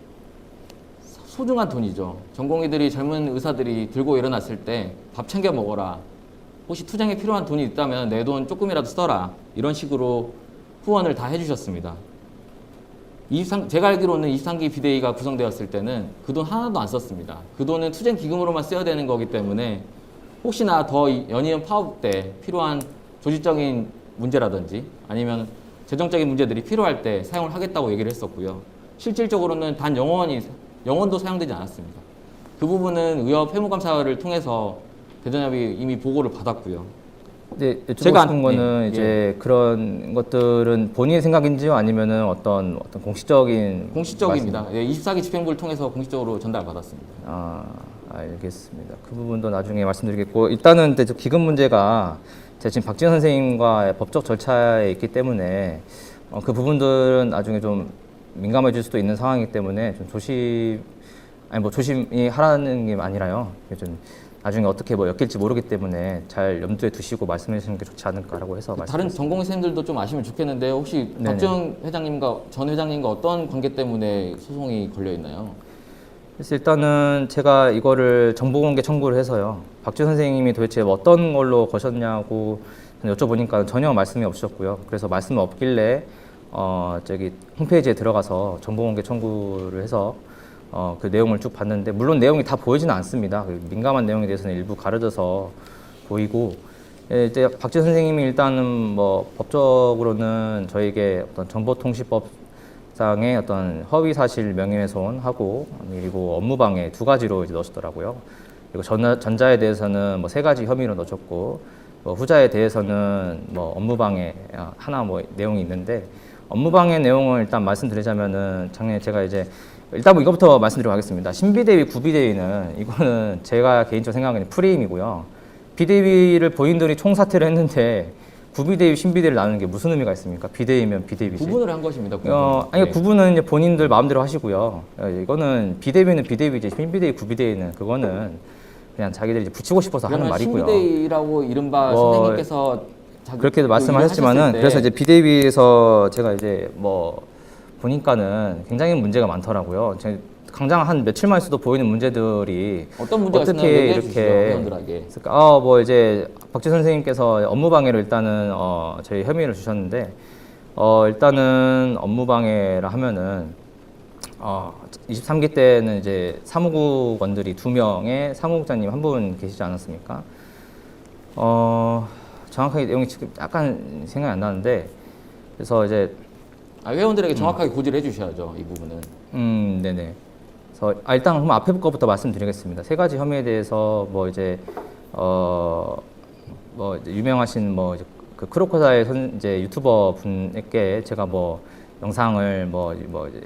소중한 돈이죠. 전공의들이 젊은 의사들이 들고 일어났을 때 밥 챙겨 먹어라. 혹시 투쟁에 필요한 돈이 있다면 내 돈 조금이라도 써라. 이런 식으로 후원을 다 해주셨습니다. 제가 알기로는 23기 비대위가 구성되었을 때는 그 돈 하나도 안 썼습니다. 그 돈은 투쟁 기금으로만 써야 되는 거기 때문에 혹시나 더 연이은 파업 때 필요한 조직적인 문제라든지 아니면 재정적인 문제들이 필요할 때 사용을 하겠다고 얘기를 했었고요. 실질적으로는 단 영원도 사용되지 않았습니다. 그 부분은 의협 회무감사를 통해서 대전협이 이미 보고를 받았고요. 네, 여쭤보고 제가 싶은 거는 예, 이제 그런 것들은 본인의 생각인지요, 아니면은 어떤 공식적인 공식적입니다. 예, 24기 집행부를 통해서 공식적으로 전달받았습니다. 알겠습니다. 그 부분도 나중에 말씀드리겠고, 일단은 근데 저 기금 문제가 제가 지금 박지원 선생님과의 법적 절차에 있기 때문에 그 부분들은 나중에 좀 민감해질 수도 있는 상황이기 때문에 좀 조심히 하라는 게 아니라요. 좀 나중에 어떻게 뭐 엮일지 모르기 때문에 잘 염두에 두시고 말씀해 주시는 게 좋지 않을까라고 해서 다른 전공의 선생님들도 좀 아시면 좋겠는데 혹시 네네. 박지원 회장님과 전 회장님과 어떤 관계 때문에 소송이 걸려 있나요? 그래서 일단은 제가 이거를 정보공개 청구를 해서요. 박지원 선생님이 도대체 어떤 걸로 거셨냐고 여쭤보니까 전혀 말씀이 없으셨고요. 그래서 말씀이 없길래 저기 홈페이지에 들어가서 정보공개 청구를 해서 그 내용을 쭉 봤는데, 물론 내용이 다 보이지는 않습니다. 그 민감한 내용에 대해서는 일부 가려져서 보이고, 이제 박지원 선생님이 일단은 뭐 법적으로는 저에게 어떤 정보통신법상의 어떤 허위 사실 명예훼손하고 그리고 업무방해 두 가지로 이제 넣으시더라고요. 그리고 전자에 대해서는 뭐 3가지 혐의로 넣으셨고, 뭐 후자에 대해서는 뭐 업무방해 하나 뭐 내용이 있는데, 업무방해 내용을 일단 말씀드리자면은 작년에 제가 이제 일단 뭐 이것부터 말씀드리도록 하겠습니다. 신비대위, 구비대위는 이거는 제가 개인적으로 생각하는 프레임이고요. 비대위를 본인들이 총사퇴를 했는데 구비대위, 신비대위를 나누는 게 무슨 의미가 있습니까? 비대위면 비대위지. 구분을 한 것입니다. 아니 네. 구분은 이제 본인들 마음대로 하시고요. 이거는 비대위는 비대위지, 신비대위, 구비대위는 그거는 그냥 자기들이 이제 붙이고 싶어서 하는 그러면 말이고요. 신비대위라고 이른바 뭐, 선생님께서 그렇게도 말씀하셨지만은 그래서 이제 비대위에서 제가 이제 뭐 보니까는 굉장히 문제가 많더라고요. 당장 한 며칠만 있어도 보이는 문제들이 어떤 문제가 있었나요? 어떻게 얘기해 주시죠, 이렇게 회원들에게. 뭐 이제 박지 선생님께서 업무방해를 일단은 저희 혐의를 주셨는데 일단은 업무방해라 하면은 23기 때는 이제 사무국원들이 2명의 사무국장님 한 분 계시지 않았습니까? 정확하게 내용이 지금 약간 생각이 안 나는데, 그래서 이제 회원들에게 정확하게 고지를 해주셔야죠, 이 부분은. 네네. 그래서 일단 그럼 앞에 거부터 말씀드리겠습니다. 3가지 혐의에 대해서 뭐 이제 뭐 이제 유명하신 뭐 이제 그 크로커다일 이제 유튜버 분에게 제가 뭐 영상을 뭐 이제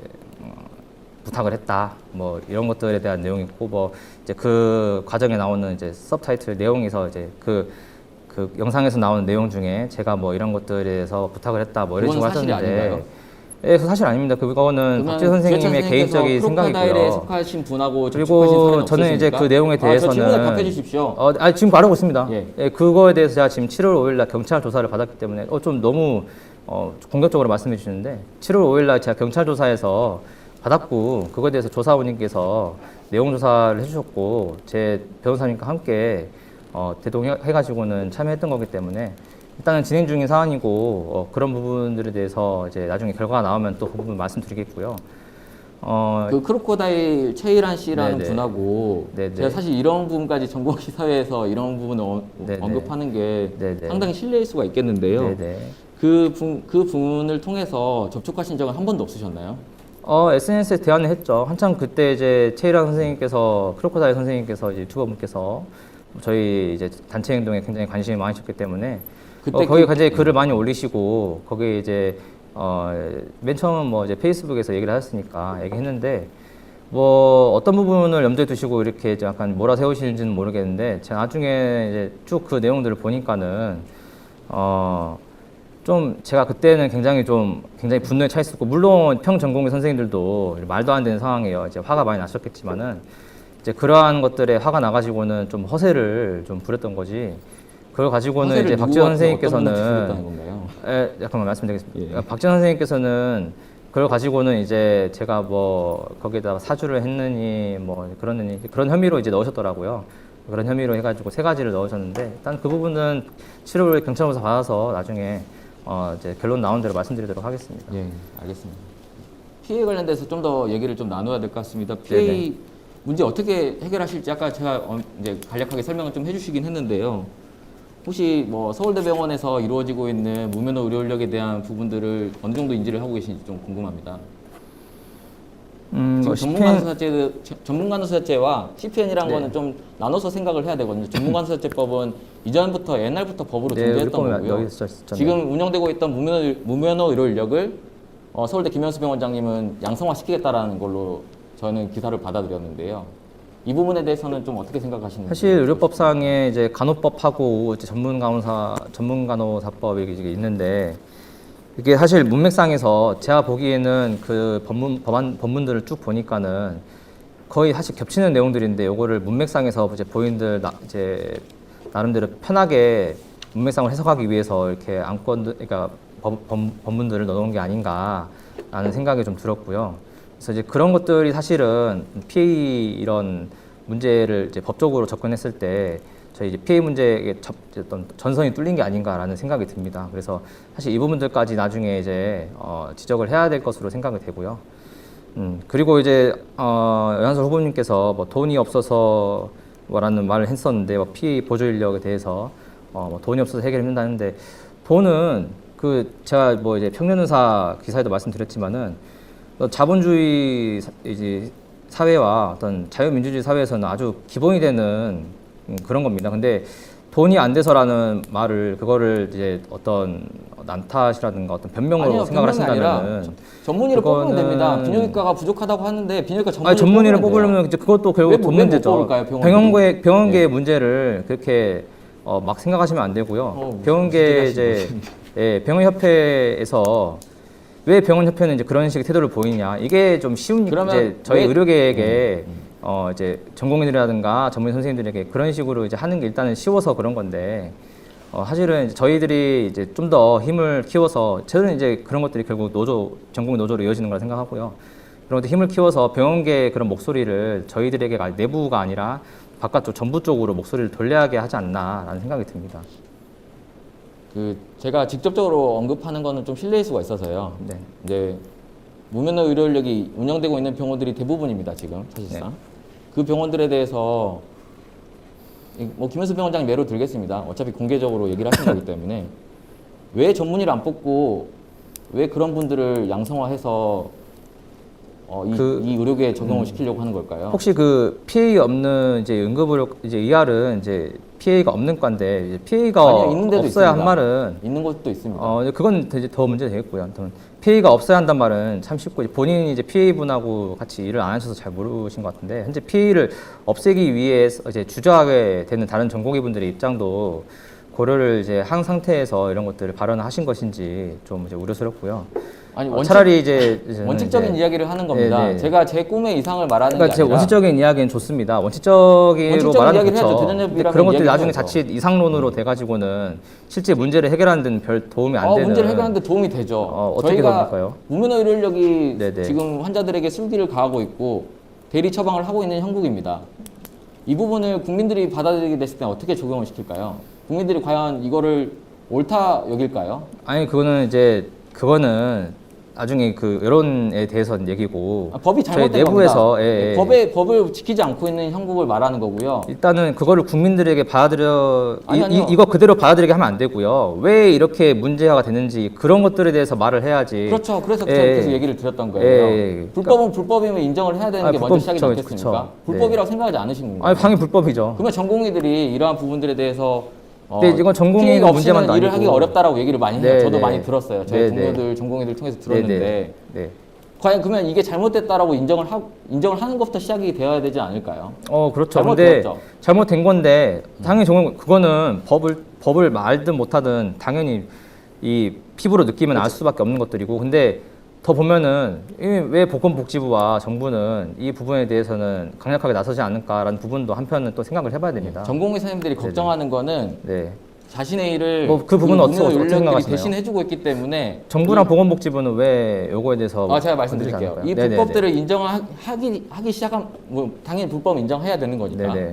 부탁을 했다, 뭐 이런 것들에 대한 내용이 있고, 뭐 이제 그 과정에 나오는 이제 서브타이틀 내용에서 이제 그 영상에서 나오는 내용 중에 제가 뭐 이런 것들에 대해서 부탁을 했다, 뭐 이런 식으로 사실이 하셨는데, 아닌가요? 예, 그 사실 아닙니다. 그거는 박지 선생님의 개인적인 크로커다일에 생각이고요. 속하신 분하고 그리고 저는 이제 그 내용에 저 질문에 대해서는 답해 주십시오. 지금 말하고 있습니다. 예. 예, 그거에 대해서 제가 지금 7월 5일날 경찰 조사를 받았기 때문에 좀 너무 공격적으로 말씀해 주시는데, 7월 5일날 제가 경찰 조사에서 받았고, 그거에 대해서 조사원님께서 내용 조사를 해주셨고 제 변호사님과 함께 대동해가지고는 참여했던 거기 때문에 일단은 진행 중인 사안이고 그런 부분들에 대해서 이제 나중에 결과가 나오면 또 그 부분 말씀드리겠고요. 그 크로코다일 최일한 씨라는 네네. 분하고 네네. 제가 사실 이런 부분까지 전공시 사회에서 이런 부분을 네네. 언급하는 게 네네. 상당히 실례일 수가 있겠는데요. 네네. 그 부분을 통해서 접촉하신 적은 한 번도 없으셨나요? SNS에 대안을 했죠. 한참 그때 이제 최일환 선생님께서 크로코다일 선생님께서 이제 유튜버분께서 저희 이제 단체 행동에 굉장히 관심이 많으셨기 때문에 그때 거기에 굉장히 글을 많이 올리시고 거기에 이제 맨 처음은 뭐 이제 페이스북에서 얘기를 하셨으니까 얘기했는데 뭐 어떤 부분을 염두에 두시고 이렇게 이제 약간 몰아세우시는지는 모르겠는데 제가 나중에 이제 쭉 그 내용들을 보니까는 좀 제가 그때는 굉장히 분노에 차 있었고 물론 평전공의 선생님들도 말도 안 되는 상황이에요. 이제 화가 많이 나셨겠지만은 이제 그러한 것들에 화가 나가지고는 좀 허세를 좀 부렸던 거지. 그걸 가지고는 이제 박지원 선생님께서는 잠깐만 말씀드리겠습니다. 예. 박지원 선생님께서는 그걸 가지고는 이제 제가 뭐 거기에다가 사주를 했느니 뭐 그러느니 그런 혐의로 이제 넣으셨더라고요. 그런 혐의로 해가지고 3가지를 넣으셨는데 일단 그 부분은 치료를 경찰조사 받아서 나중에 이제 결론 나온 대로 말씀드리도록 하겠습니다. 예, 알겠습니다. 피해 관련돼서 좀 더 얘기를 좀 나눠야 될 것 같습니다. 피해 네네. 문제 어떻게 해결하실지 아까 제가 이제 간략하게 설명을 좀 해주시긴 했는데요. 혹시 뭐 서울대병원에서 이루어지고 있는 무면허 의료 인력에 대한 부분들을 어느 정도 인지를 하고 계신지 좀 궁금합니다. 지금 전문간호사제와 CPN이라는 네. 거는 좀 나눠서 생각을 해야 되거든요. 전문간호사제법은 이전부터 옛날부터 법으로 존재했던 거고요. 여기 있었잖아요. 지금 운영되고 있던 무면허 의료 인력을 서울대 김현수 병원장님은 양성화 시키겠다라는 걸로 저는 기사를 받아들였는데요. 이 부분에 대해서는 좀 어떻게 생각하시는지. 사실 의료법상에 이제 간호법하고 이제 전문간호사법이 이제 있는데 이게 사실 문맥상에서 제가 보기에는 그 법문들을 쭉 보니까는 거의 사실 겹치는 내용들인데 요거를 문맥상에서 이제 본인들 이제 나름대로 편하게 문맥상을 해석하기 위해서 이렇게 그러니까 법문들을 넣어놓은 게 아닌가라는 생각이 좀 들었고요. 그래서 이제 그런 것들이 사실은 PA 이런 문제를 이제 법적으로 접근했을 때 저희 이제 PA 문제의 어떤 전선이 뚫린 게 아닌가라는 생각이 듭니다. 그래서 사실 이 부분들까지 나중에 이제 지적을 해야 될 것으로 생각이 되고요. 그리고 이제 연한솔 후보님께서 뭐 돈이 없어서 뭐라는 말을 했었는데 뭐 PA 보조 인력에 대해서 뭐 돈이 없어서 해결이 힘들다는데 돈은 제가 뭐 이제 평년의사 기사에도 말씀드렸지만은 자본주의 이제 사회와 어떤 자유민주주의 사회에서는 아주 기본이 되는 그런 겁니다. 근데 돈이 안 돼서라는 말을 그거를 이제 어떤 난탓이라든가 어떤 변명으로 아니요, 생각을 변명이 하신다면은 아니라 전문의를 뽑으면 그거는- 됩니다. 비뇨기과가 부족하다고 하는데 비뇨기과 전문의를 전문의를 뽑으면 돼요. 뽑으려면 이제 그것도 결국 왜 돈 못 문제죠. 뽑을까요, 병원들이? 병원계의 문제를 그렇게 막 생각하시면 안 되고요. 병원계 이제 병원협회에서 왜 병원협회는 이제 그런 식의 태도를 보이냐 이게 좀 쉬운 그러면 이제 저희 왜- 의료계에게 이제 전공인이라든가 전문 선생님들에게 그런 식으로 이제 하는 게 일단은 쉬워서 그런 건데 사실은 이제 저희들이 이제 좀 더 힘을 키워서 저는 이제 그런 것들이 결국 전공의 노조로 이어지는 거라 생각하고요. 그런 것들 힘을 키워서 병원계의 그런 목소리를 저희들에게 내부가 아니라 바깥쪽 전부 쪽으로 목소리를 돌려야게 하지 않나라는 생각이 듭니다. 제가 직접적으로 언급하는 거는 좀 실례일 수가 있어서요. 네. 이제 무면허 의료 인력이 운영되고 있는 병원들이 대부분입니다. 지금 사실상 그 병원들에 대해서 뭐 김현수 병원장님 예로 들겠습니다. 어차피 공개적으로 얘기를 하신 거기 때문에 왜 전문의를 안 뽑고 왜 그런 분들을 양성화해서 이 의료계에 적용을 시키려고 하는 걸까요? 혹시 그 PA 없는 이제 응급의료 이제 ER은 이제 PA가 없는 과인데 이제 PA가 아니요, 있는 데도 없어야 있습니다. 한 말은 있는 것도 있습니다. 그건 이제 더 문제 되겠고요. 아무튼 PA가 없어야 한단 말은 참 쉽고 본인이 이제 PA 분하고 같이 일을 안 하셔서 잘 모르신 것 같은데 현재 PA를 없애기 위해서 이제 주저하게 되는 다른 전공의 분들의 입장도 고려를 이제 한 상태에서 이런 것들을 발언하신 것인지 좀 이제 우려스럽고요. 아니 차라리 이제 원칙적인 이야기를 하는 겁니다. 네, 네. 제가 제 꿈의 이상을 말하는 그러니까 게 제 아니라 원칙적인 이야기는 좋습니다. 원칙적으로 말하는 이야기를 좋죠. 해야죠. 대전협이라면 그런 것들이 나중에 이야기해야죠. 자칫 이상론으로 돼가지고는 실제 문제를 해결하는 데는 별 도움이 안 되는. 문제를 해결하는 데 도움이 되죠. 어떻게 저희가 도움될까요? 무면허 의료 인력이 네네. 지금 환자들에게 술기를 가하고 있고 대리 처방을 하고 있는 형국입니다. 이 부분을 국민들이 받아들이게 됐을 때 어떻게 적용을 시킬까요? 국민들이 과연 이거를 옳다 여길까요? 아니 그거는 나중에 그 여론에 대해서는 얘기고 법이 저희 잘못된 내부에서 겁니다. 법을 지키지 않고 있는 형국을 말하는 거고요. 일단은 그거를 국민들에게 아니요. 이거 그대로 받아들이게 하면 안 되고요. 왜 이렇게 문제화가 됐는지 그런 것들에 대해서 말을 해야지. 그렇죠. 그래서 예, 제가 예. 계속 얘기를 드렸던 거예요. 예. 불법은 불법이면 인정을 해야 되는 게 먼저 시작이 그쵸, 됐겠습니까? 그쵸. 불법이라고 생각하지 않으신 건가요? 아니 당연히 불법이죠. 그러면 전공의들이 이러한 부분들에 대해서 근데 이건 전공의가 피해가 없이는 문제만도 일을 아니고. 하기 어렵다라고 얘기를 많이 해요. 네, 저도 네. 많이 들었어요. 저희 네, 동료들, 전공의들 통해서 들었는데 네. 과연 그러면 이게 잘못됐다라고 인정을 하는 것부터 시작이 되어야 되지 않을까요? 그렇죠. 근데 잘못되었죠. 잘못된 건데 당연히 그거는 법을 말든 못하든 당연히 이 피부로 느끼면 알 수밖에 없는 것들이고 근데 더 보면은 왜 보건복지부와 정부는 이 부분에 대해서는 강력하게 나서지 않을까라는 부분도 한편은 또 생각을 해봐야 됩니다. 전공의 선생님들이 걱정하는 거는 네. 자신의 일을 그 부분은 어떻게 인력들이 생각하시나요? 대신 해주고 있기 때문에 정부랑 보건복지부는 왜 요거에 대해서 제가 건드리지 말씀드릴게요. 않을까요? 이 네네네. 불법들을 인정하기 시작한 당연히 불법 인정해야 되는 거니까. 네네.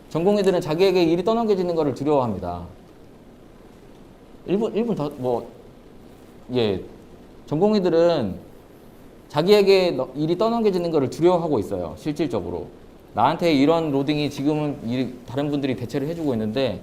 전공의들은 자기에게 일이 떠넘겨지는 것을 두려워합니다. 1분 더 전공의들은 자기에게 일이 떠넘겨지는 것을 두려워하고 있어요. 실질적으로 나한테 이런 로딩이 지금은 다른 분들이 대체를 해주고 있는데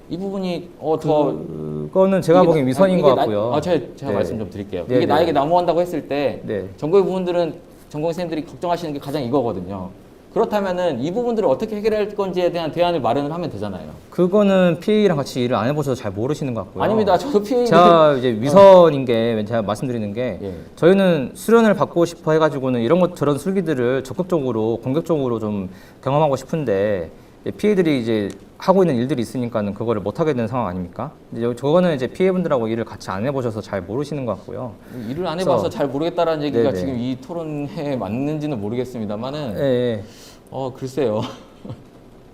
이 부분이 그거는 제가 보기엔 위선인 것 같고요. 제가 네. 말씀 좀 드릴게요. 네, 이게 네. 나에게 넘어간다고 했을 때 네. 전공의 부분들은 전공의 선생님들이 걱정하시는 게 가장 이거거든요. 그렇다면은 이 부분들을 어떻게 해결할 건지에 대한 대안을 마련을 하면 되잖아요. 그거는 PA랑 같이 일을 안 해보셔서 잘 모르시는 것 같고요. 아닙니다. 저도 PA 제가 이제 위선인 게 제가 말씀드리는 게 예. 저희는 수련을 받고 싶어 해가지고는 이런 저런 술기들을 적극적으로 공격적으로 좀 경험하고 싶은데 PA들이 이제 하고 있는 일들이 있으니까는 그거를 못 하게 되는 상황 아닙니까? 이제 저거는 이제 PA분들하고 일을 같이 안 해보셔서 잘 모르시는 것 같고요. 일을 안 해봐서 잘 모르겠다라는 얘기가 네네. 지금 이 토론회에 맞는지는 모르겠습니다만은 예. 글쎄요.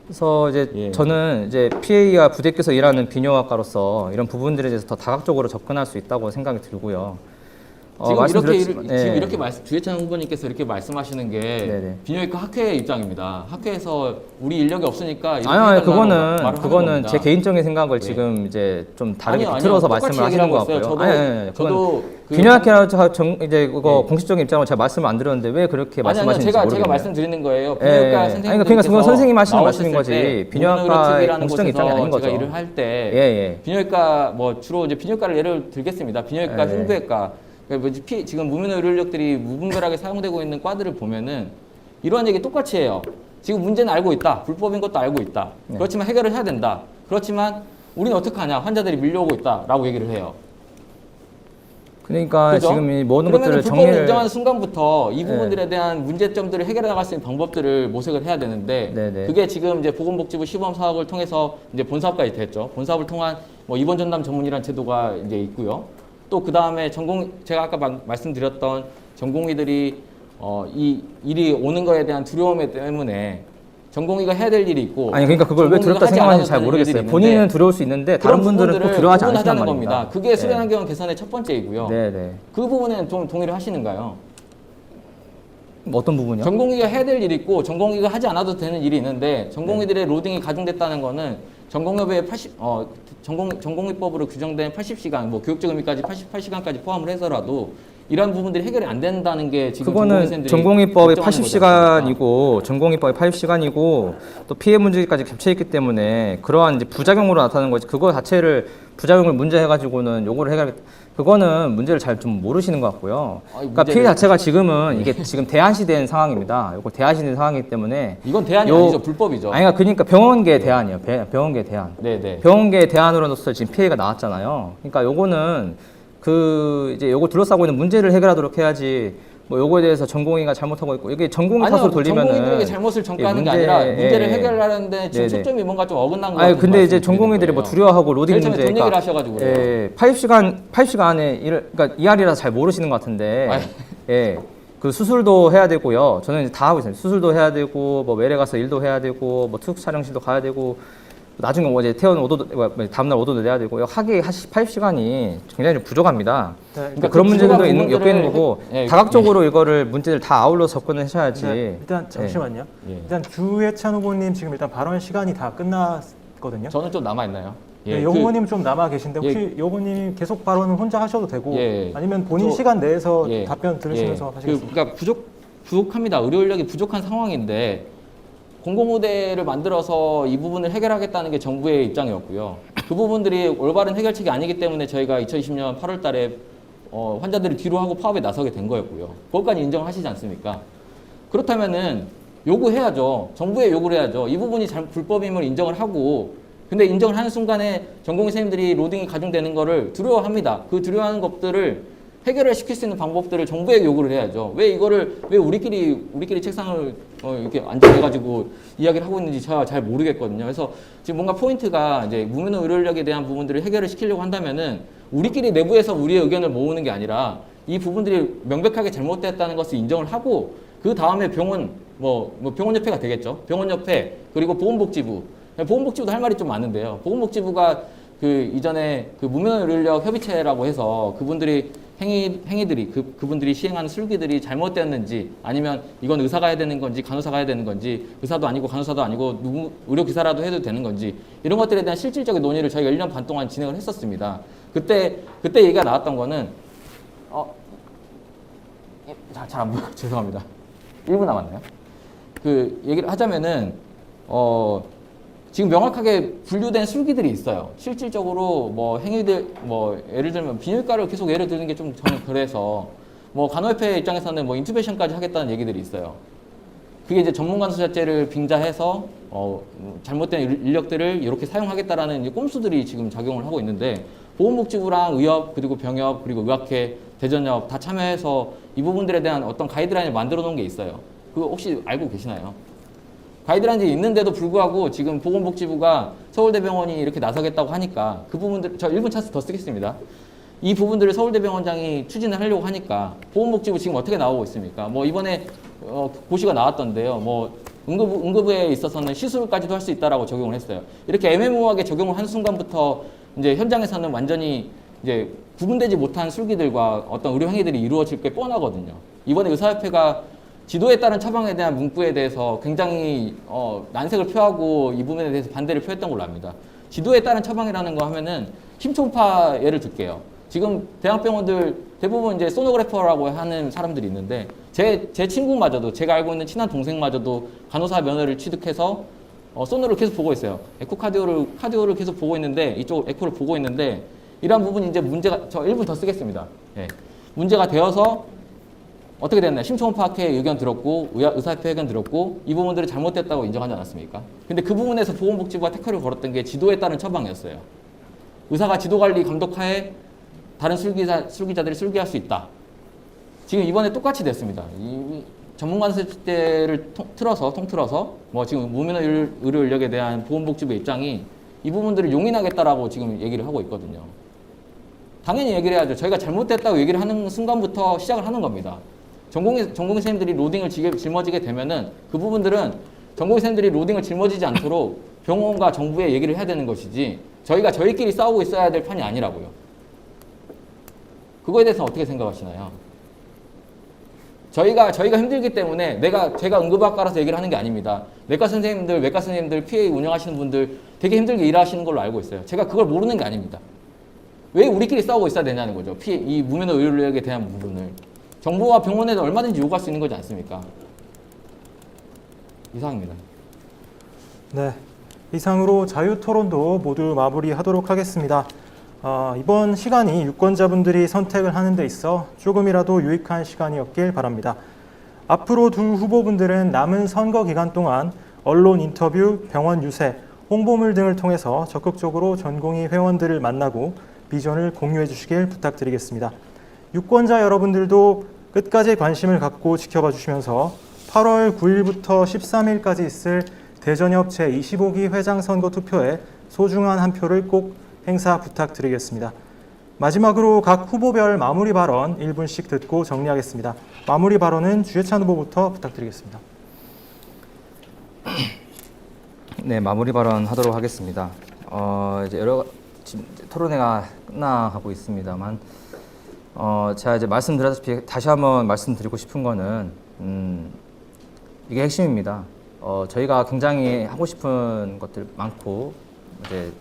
그래서 이제 예. 저는 이제 PA와 부대껴서 일하는 비뇨학과로서 이런 부분들에 대해서 더 다각적으로 접근할 수 있다고 생각이 들고요. 지금 이렇게 주혜찬 후보님께서 이렇게 말씀하시는 게 네네. 비뇨기과 학회의 입장입니다. 학회에서 우리 인력이 없으니까 이렇게 아니 해달라고 말을 하는 그거는 겁니다. 제 개인적인 생각을 예. 지금 이제 좀 다르게 아니요, 비틀어서 똑같이 말씀을 하시는 것 얘기를 하고 같고요. 있어요. 저도 비뇨학회라 이제 그거 예. 공식적인 입장으로 제가 말씀을 안 드렸는데 왜 그렇게 말씀하시는지 제가 모르겠네요. 말씀드리는 거예요. 예. 비뇨기과 아니, 선생님들 그러니까 그건 선생님 하시는 말씀인 거지. 비뇨학과의 비뇨기과라는 공식적인 입장이 아닌 거죠. 제가 일을 할 때 예. 비뇨기과 주로 이제 비뇨기과를 예를 들겠습니다. 비뇨기과, 예. 흉부외과 지금 무면허 의료력들이 무분별하게 사용되고 있는 과들을 보면은 이러한 얘기 똑같이 해요. 지금 문제는 알고 있다. 불법인 것도 알고 있다. 네. 그렇지만 해결을 해야 된다. 그렇지만 우리는 어떻게 하냐. 환자들이 밀려오고 있다라고 얘기를 해요. 그러니까 그죠? 지금 이 모든 그러면은 것들을 불법을 정리를 인정하는 순간부터 이 네. 부분들에 대한 문제점들을 해결해 나갈 수 있는 방법들을 모색을 해야 되는데 네네. 그게 지금 이제 보건복지부 시범 사업을 통해서 이제 본사업까지 됐죠. 본사업을 통한 입원 전담 전문이라는 제도가 이제 있고요. 또 그 다음에 제가 아까 말씀드렸던 전공의들이 이 일이 오는 거에 대한 두려움 때문에 전공의가 해야 될 일이 있고 아니 그러니까 그걸 왜 전공의가 두렵다 하지 생각하는지 잘 않아도 되는 모르겠어요. 일들이 있는데 본인은 두려울 수 있는데 다른 그런 분들은 꼭 부분들을 두려워하지 않으신단 구분하자는 말입니다. 겁니다. 그게 수련 네. 환경 개선의 첫 번째이고요. 네네. 그 부분에는 좀 동의를 하시는가요? 어떤 부분이요? 전공의가 해야 될 일이 있고 전공의가 하지 않아도 되는 일이 있는데 전공의들의 로딩이 가중됐다는 거는 전공의법의 전공의법으로 규정된 80시간, 교육적 의미까지 88시간까지 포함을 해서라도 이러한 부분들이 해결이 안 된다는 게 지금 그거는 전공의법이 80시간이고 전공의법이 80시간이고 또 피해 문제까지 겹쳐 있기 때문에 그러한 이제 부작용으로 나타나는 거지. 그거 자체를 부작용을 문제해 가지고는 요거를 해결 그거는 문제를 잘 좀 모르시는 것 같고요. 그러니까 피해 자체가 지금은 이게 지금 대안시된 상황입니다. 요거 대안시된 상황이기 때문에 이건 대안이 아니죠. 불법이죠. 그러니까 병원계 대안이에요. 병원계 대안. 네네. 병원계 대안으로서 지금 피해가 나왔잖아요. 그러니까 요거는 이제 요거 둘러싸고 있는 문제를 해결하도록 해야지. 요거에 대해서 전공의가 잘못하고 있고 이게 전공의 탓으로 돌리면은 전공의들에게 잘못을 전가하는 게 아니라 문제를 해결하려는데 지금 네네. 초점이 뭔가 좀 어긋난 거 같아요. 근데 이제 전공의들이 두려워하고 로딩 제일 처음에 문제 돈 얘기를 하셔가지고 그래요. 80시간에 그러니까 ER이라 잘 모르시는 것 같은데 그 수술도 해야 되고요. 저는 이제 다 하고 있습니다. 수술도 해야 되고 외래 가서 일도 해야 되고 투숙 촬영실도 가야 되고 나중에 이제 퇴원 오도도 다음날 오도도 내야 되고 하기 80시간이 굉장히 좀 부족합니다. 그러니까 그런 문제들도 엮여 있는 거고 다각적으로 이거를 문제를 다 아울러 접근을 하셔야지. 일단 잠시만요. 일단 주혜찬 후보님 지금 일단 발언 시간이 다 끝났거든요. 저는 좀 남아 있나요? 네, 여 후보님 좀 남아 계신데 혹시 여 후보님 계속 발언은 혼자 하셔도 되고 예. 아니면 본인 시간 내에서 예. 답변 들으시면서 하시겠습니다. 그러니까 부족합니다. 의료 인력이 부족한 상황인데 공공의대를 만들어서 이 부분을 해결하겠다는 게 정부의 입장이었고요. 그 부분들이 올바른 해결책이 아니기 때문에 저희가 2020년 8월 달에 환자들을 뒤로 하고 파업에 나서게 된 거였고요. 그것까지 인정하시지 않습니까? 그렇다면은 요구해야죠. 정부에 요구를 해야죠. 이 부분이 불법임을 인정을 하고 근데 인정을 하는 순간에 전공의 선생님들이 로딩이 가중되는 거를 두려워합니다. 그 두려워하는 것들을 해결을 시킬 수 있는 방법들을 정부에 요구를 해야죠. 왜 우리끼리 책상을 이렇게 앉아가지고 이야기를 하고 있는지 제가 잘 모르겠거든요. 그래서 지금 뭔가 포인트가 이제 무면허 의료 인력에 대한 부분들을 해결을 시키려고 한다면은 우리끼리 내부에서 우리의 의견을 모으는 게 아니라 이 부분들이 명백하게 잘못됐다는 것을 인정을 하고 그 다음에 병원 병원협회가 되겠죠. 병원협회 그리고 보건복지부 보건복지부도 할 말이 좀 많은데요. 보건복지부가 그 이전에 그 무면허 의료 인력 협의체라고 해서 그분들이 행위들이 그분들이 시행하는 술기들이 잘못되었는지 아니면 이건 의사가 해야 되는 건지 간호사가 해야 되는 건지 의사도 아니고 간호사도 아니고 누구 의료기사라도 해도 되는 건지 이런 것들에 대한 실질적인 논의를 저희가 1년 반 동안 진행을 했었습니다. 그때 얘기가 나왔던 거는 잘 안 보여 죄송합니다. 1분 남았나요? 그 얘기를 하자면은 지금 명확하게 분류된 술기들이 있어요. 실질적으로 행위들 예를 들면 비뇨기과를 계속 예를 드는 게 좀 저는 그래서 간호협회 입장에서는 인투베이션까지 하겠다는 얘기들이 있어요. 그게 이제 전문간호사제를 빙자해서 잘못된 인력들을 이렇게 사용하겠다라는 이제 꼼수들이 지금 작용을 하고 있는데 보건복지부랑 의협 그리고 병협 그리고 의학회 대전협 다 참여해서 이 부분들에 대한 어떤 가이드라인을 만들어 놓은 게 있어요. 그거 혹시 알고 계시나요? 가이드라인이 있는데도 불구하고 지금 보건복지부가 서울대병원이 이렇게 나서겠다고 하니까 그 부분들 저 1분 찬스 더 쓰겠습니다. 이 부분들을 서울대병원장이 추진을 하려고 하니까 보건복지부 지금 어떻게 나오고 있습니까? 이번에 고시가 나왔던데요. 응급부에 있어서는 시술까지도 할 수 있다라고 적용을 했어요. 이렇게 애매모호하게 적용을 하는 순간부터 이제 현장에서는 완전히 이제 구분되지 못한 술기들과 어떤 의료 행위들이 이루어질 게 뻔하거든요. 이번에 의사협회가 지도에 따른 처방에 대한 문구에 대해서 굉장히 난색을 표하고 이 부분에 대해서 반대를 표했던 걸로 압니다. 지도에 따른 처방이라는 거 하면은 심초음파 예를 들게요. 지금 대학병원들 대부분 이제 소노그래퍼라고 하는 사람들이 있는데 제 친구마저도 제가 알고 있는 친한 동생마저도 간호사 면허를 취득해서 소노를 계속 보고 있어요. 카디오를 계속 보고 있는데 이쪽 에코를 보고 있는데 이러한 부분이 이제 문제가 저 1분 더 쓰겠습니다. 예. 문제가 되어서 어떻게 됐나요? 심초음파학회 의견 들었고 의사협회 의견 들었고 이 부분들이 잘못됐다고 인정하지 않았습니까? 근데 그 부분에서 보건복지부가 태클을 걸었던 게 지도에 따른 처방이었어요. 의사가 지도관리 감독하에 다른 술기자들이 술기할 수 있다. 지금 이번에 똑같이 됐습니다. 이 전문간호사제를 통틀어서 지금 무면허 의료 인력에 대한 보건복지부 입장이 이 부분들을 용인하겠다라고 지금 얘기를 하고 있거든요. 당연히 얘기를 해야죠. 저희가 잘못됐다고 얘기를 하는 순간부터 시작을 하는 겁니다. 전공의 선생님들이 로딩을 짊어지게 되면은 그 부분들은 전공의 선생님들이 로딩을 짊어지지 않도록 병원과 정부에 얘기를 해야 되는 것이지 저희가 저희끼리 싸우고 있어야 될 판이 아니라고요. 그거에 대해서 어떻게 생각하시나요? 저희가 힘들기 때문에 제가 응급학과라서 얘기를 하는 게 아닙니다. 내과 선생님들, 외과 선생님들, PA 운영하시는 분들 되게 힘들게 일하시는 걸로 알고 있어요. 제가 그걸 모르는 게 아닙니다. 왜 우리끼리 싸우고 있어야 되냐는 거죠. 이 무면허 의료 인력에 대한 부분을. 정부와 병원에도 얼마든지 요구할 수 있는 거지 않습니까? 이상입니다. 네, 이상으로 자유토론도 모두 마무리하도록 하겠습니다. 이번 시간이 유권자분들이 선택을 하는 데 있어 조금이라도 유익한 시간이었길 바랍니다. 앞으로 두 후보분들은 남은 선거 기간 동안 언론 인터뷰, 병원 유세, 홍보물 등을 통해서 적극적으로 전공의 회원들을 만나고 비전을 공유해 주시길 부탁드리겠습니다. 유권자 여러분들도 끝까지 관심을 갖고 지켜봐 주시면서 8월 9일부터 13일까지 있을 대전협 제25기 회장 선거 투표에 소중한 한 표를 꼭 행사 부탁드리겠습니다. 마지막으로 각 후보별 마무리 발언 1분씩 듣고 정리하겠습니다. 마무리 발언은 주해찬 후보부터 부탁드리겠습니다. 네, 마무리 발언 하도록 하겠습니다. 이제 지금 토론회가 끝나가고 있습니다만, 제가 이제 말씀드렸다시피 다시 한번 말씀드리고 싶은 거는, 이게 핵심입니다. 저희가 굉장히 하고 싶은 것들 많고, 이제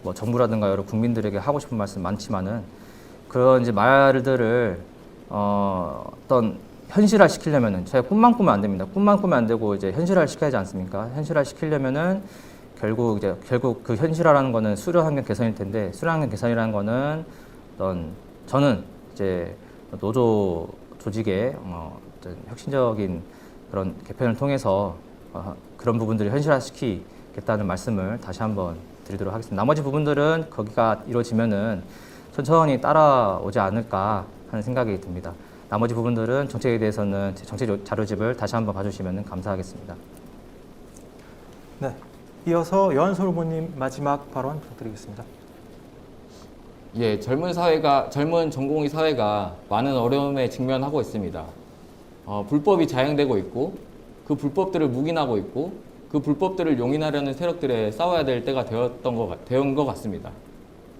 뭐 정부라든가 여러 국민들에게 하고 싶은 말씀 많지만은 그런 이제 말들을 어떤 현실화 시키려면은 제가 꿈만 꾸면 안 됩니다. 꿈만 꾸면 안 되고 이제 현실화를 시켜야 하지 않습니까? 현실화 시키려면은 결국 그 현실화라는 거는 수련 환경 개선일 텐데 수련 환경 개선이라는 거는 어떤 저는 이제 노조 조직의 어떤 혁신적인 그런 개편을 통해서 그런 부분들을 현실화시키겠다는 말씀을 다시 한번 드리도록 하겠습니다. 나머지 부분들은 거기가 이루어지면은 천천히 따라오지 않을까 하는 생각이 듭니다. 나머지 부분들은 정책에 대해서는 제 정책 자료집을 다시 한번 봐주시면 감사하겠습니다. 네. 이어서 여한솔 후보님 마지막 발언 부탁드리겠습니다. 예, 젊은 전공의 사회가 많은 어려움에 직면하고 있습니다. 불법이 자행되고 있고 그 불법들을 묵인하고 있고 그 불법들을 용인하려는 세력들에 싸워야 될 때가 되온 것 같습니다.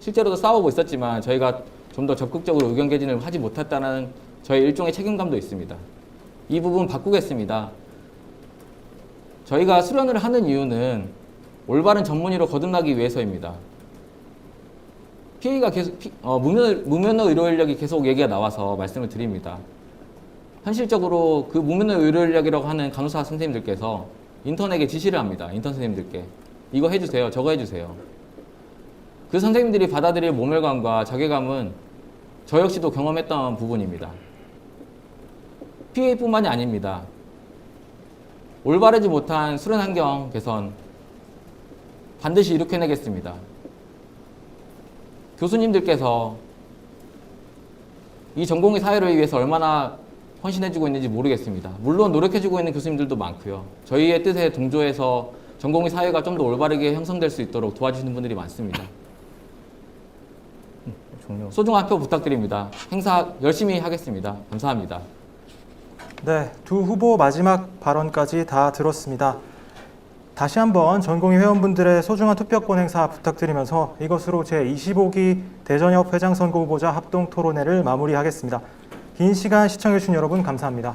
실제로도 싸우고 있었지만 저희가 좀 더 적극적으로 의견 개진을 하지 못했다는 저희 일종의 책임감도 있습니다. 이 부분 바꾸겠습니다. 저희가 수련을 하는 이유는 올바른 전문의로 거듭나기 위해서입니다. PA가 계속 무면허 의료 인력이 계속 얘기가 나와서 말씀을 드립니다. 현실적으로 그 무면허 의료 인력이라고 하는 간호사 선생님들께서 인턴에게 지시를 합니다. 인턴 선생님들께 이거 해주세요, 저거 해주세요. 그 선생님들이 받아들일 모멸감과 자괴감은 저 역시도 경험했던 부분입니다. PA뿐만이 아닙니다. 올바르지 못한 수련 환경 개선 반드시 일으켜내겠습니다. 교수님들께서 이 전공의 사회를 위해서 얼마나 헌신해주고 있는지 모르겠습니다. 물론 노력해주고 있는 교수님들도 많고요. 저희의 뜻에 동조해서 전공의 사회가 좀 더 올바르게 형성될 수 있도록 도와주시는 분들이 많습니다. 소중한 표 부탁드립니다. 행사 열심히 하겠습니다. 감사합니다. 네, 두 후보 마지막 발언까지 다 들었습니다. 다시 한번 전공의 회원분들의 소중한 투표권 행사 부탁드리면서 이것으로 제25기 대전협 회장 선거 후보자 합동 토론회를 마무리하겠습니다. 긴 시간 시청해주신 여러분 감사합니다.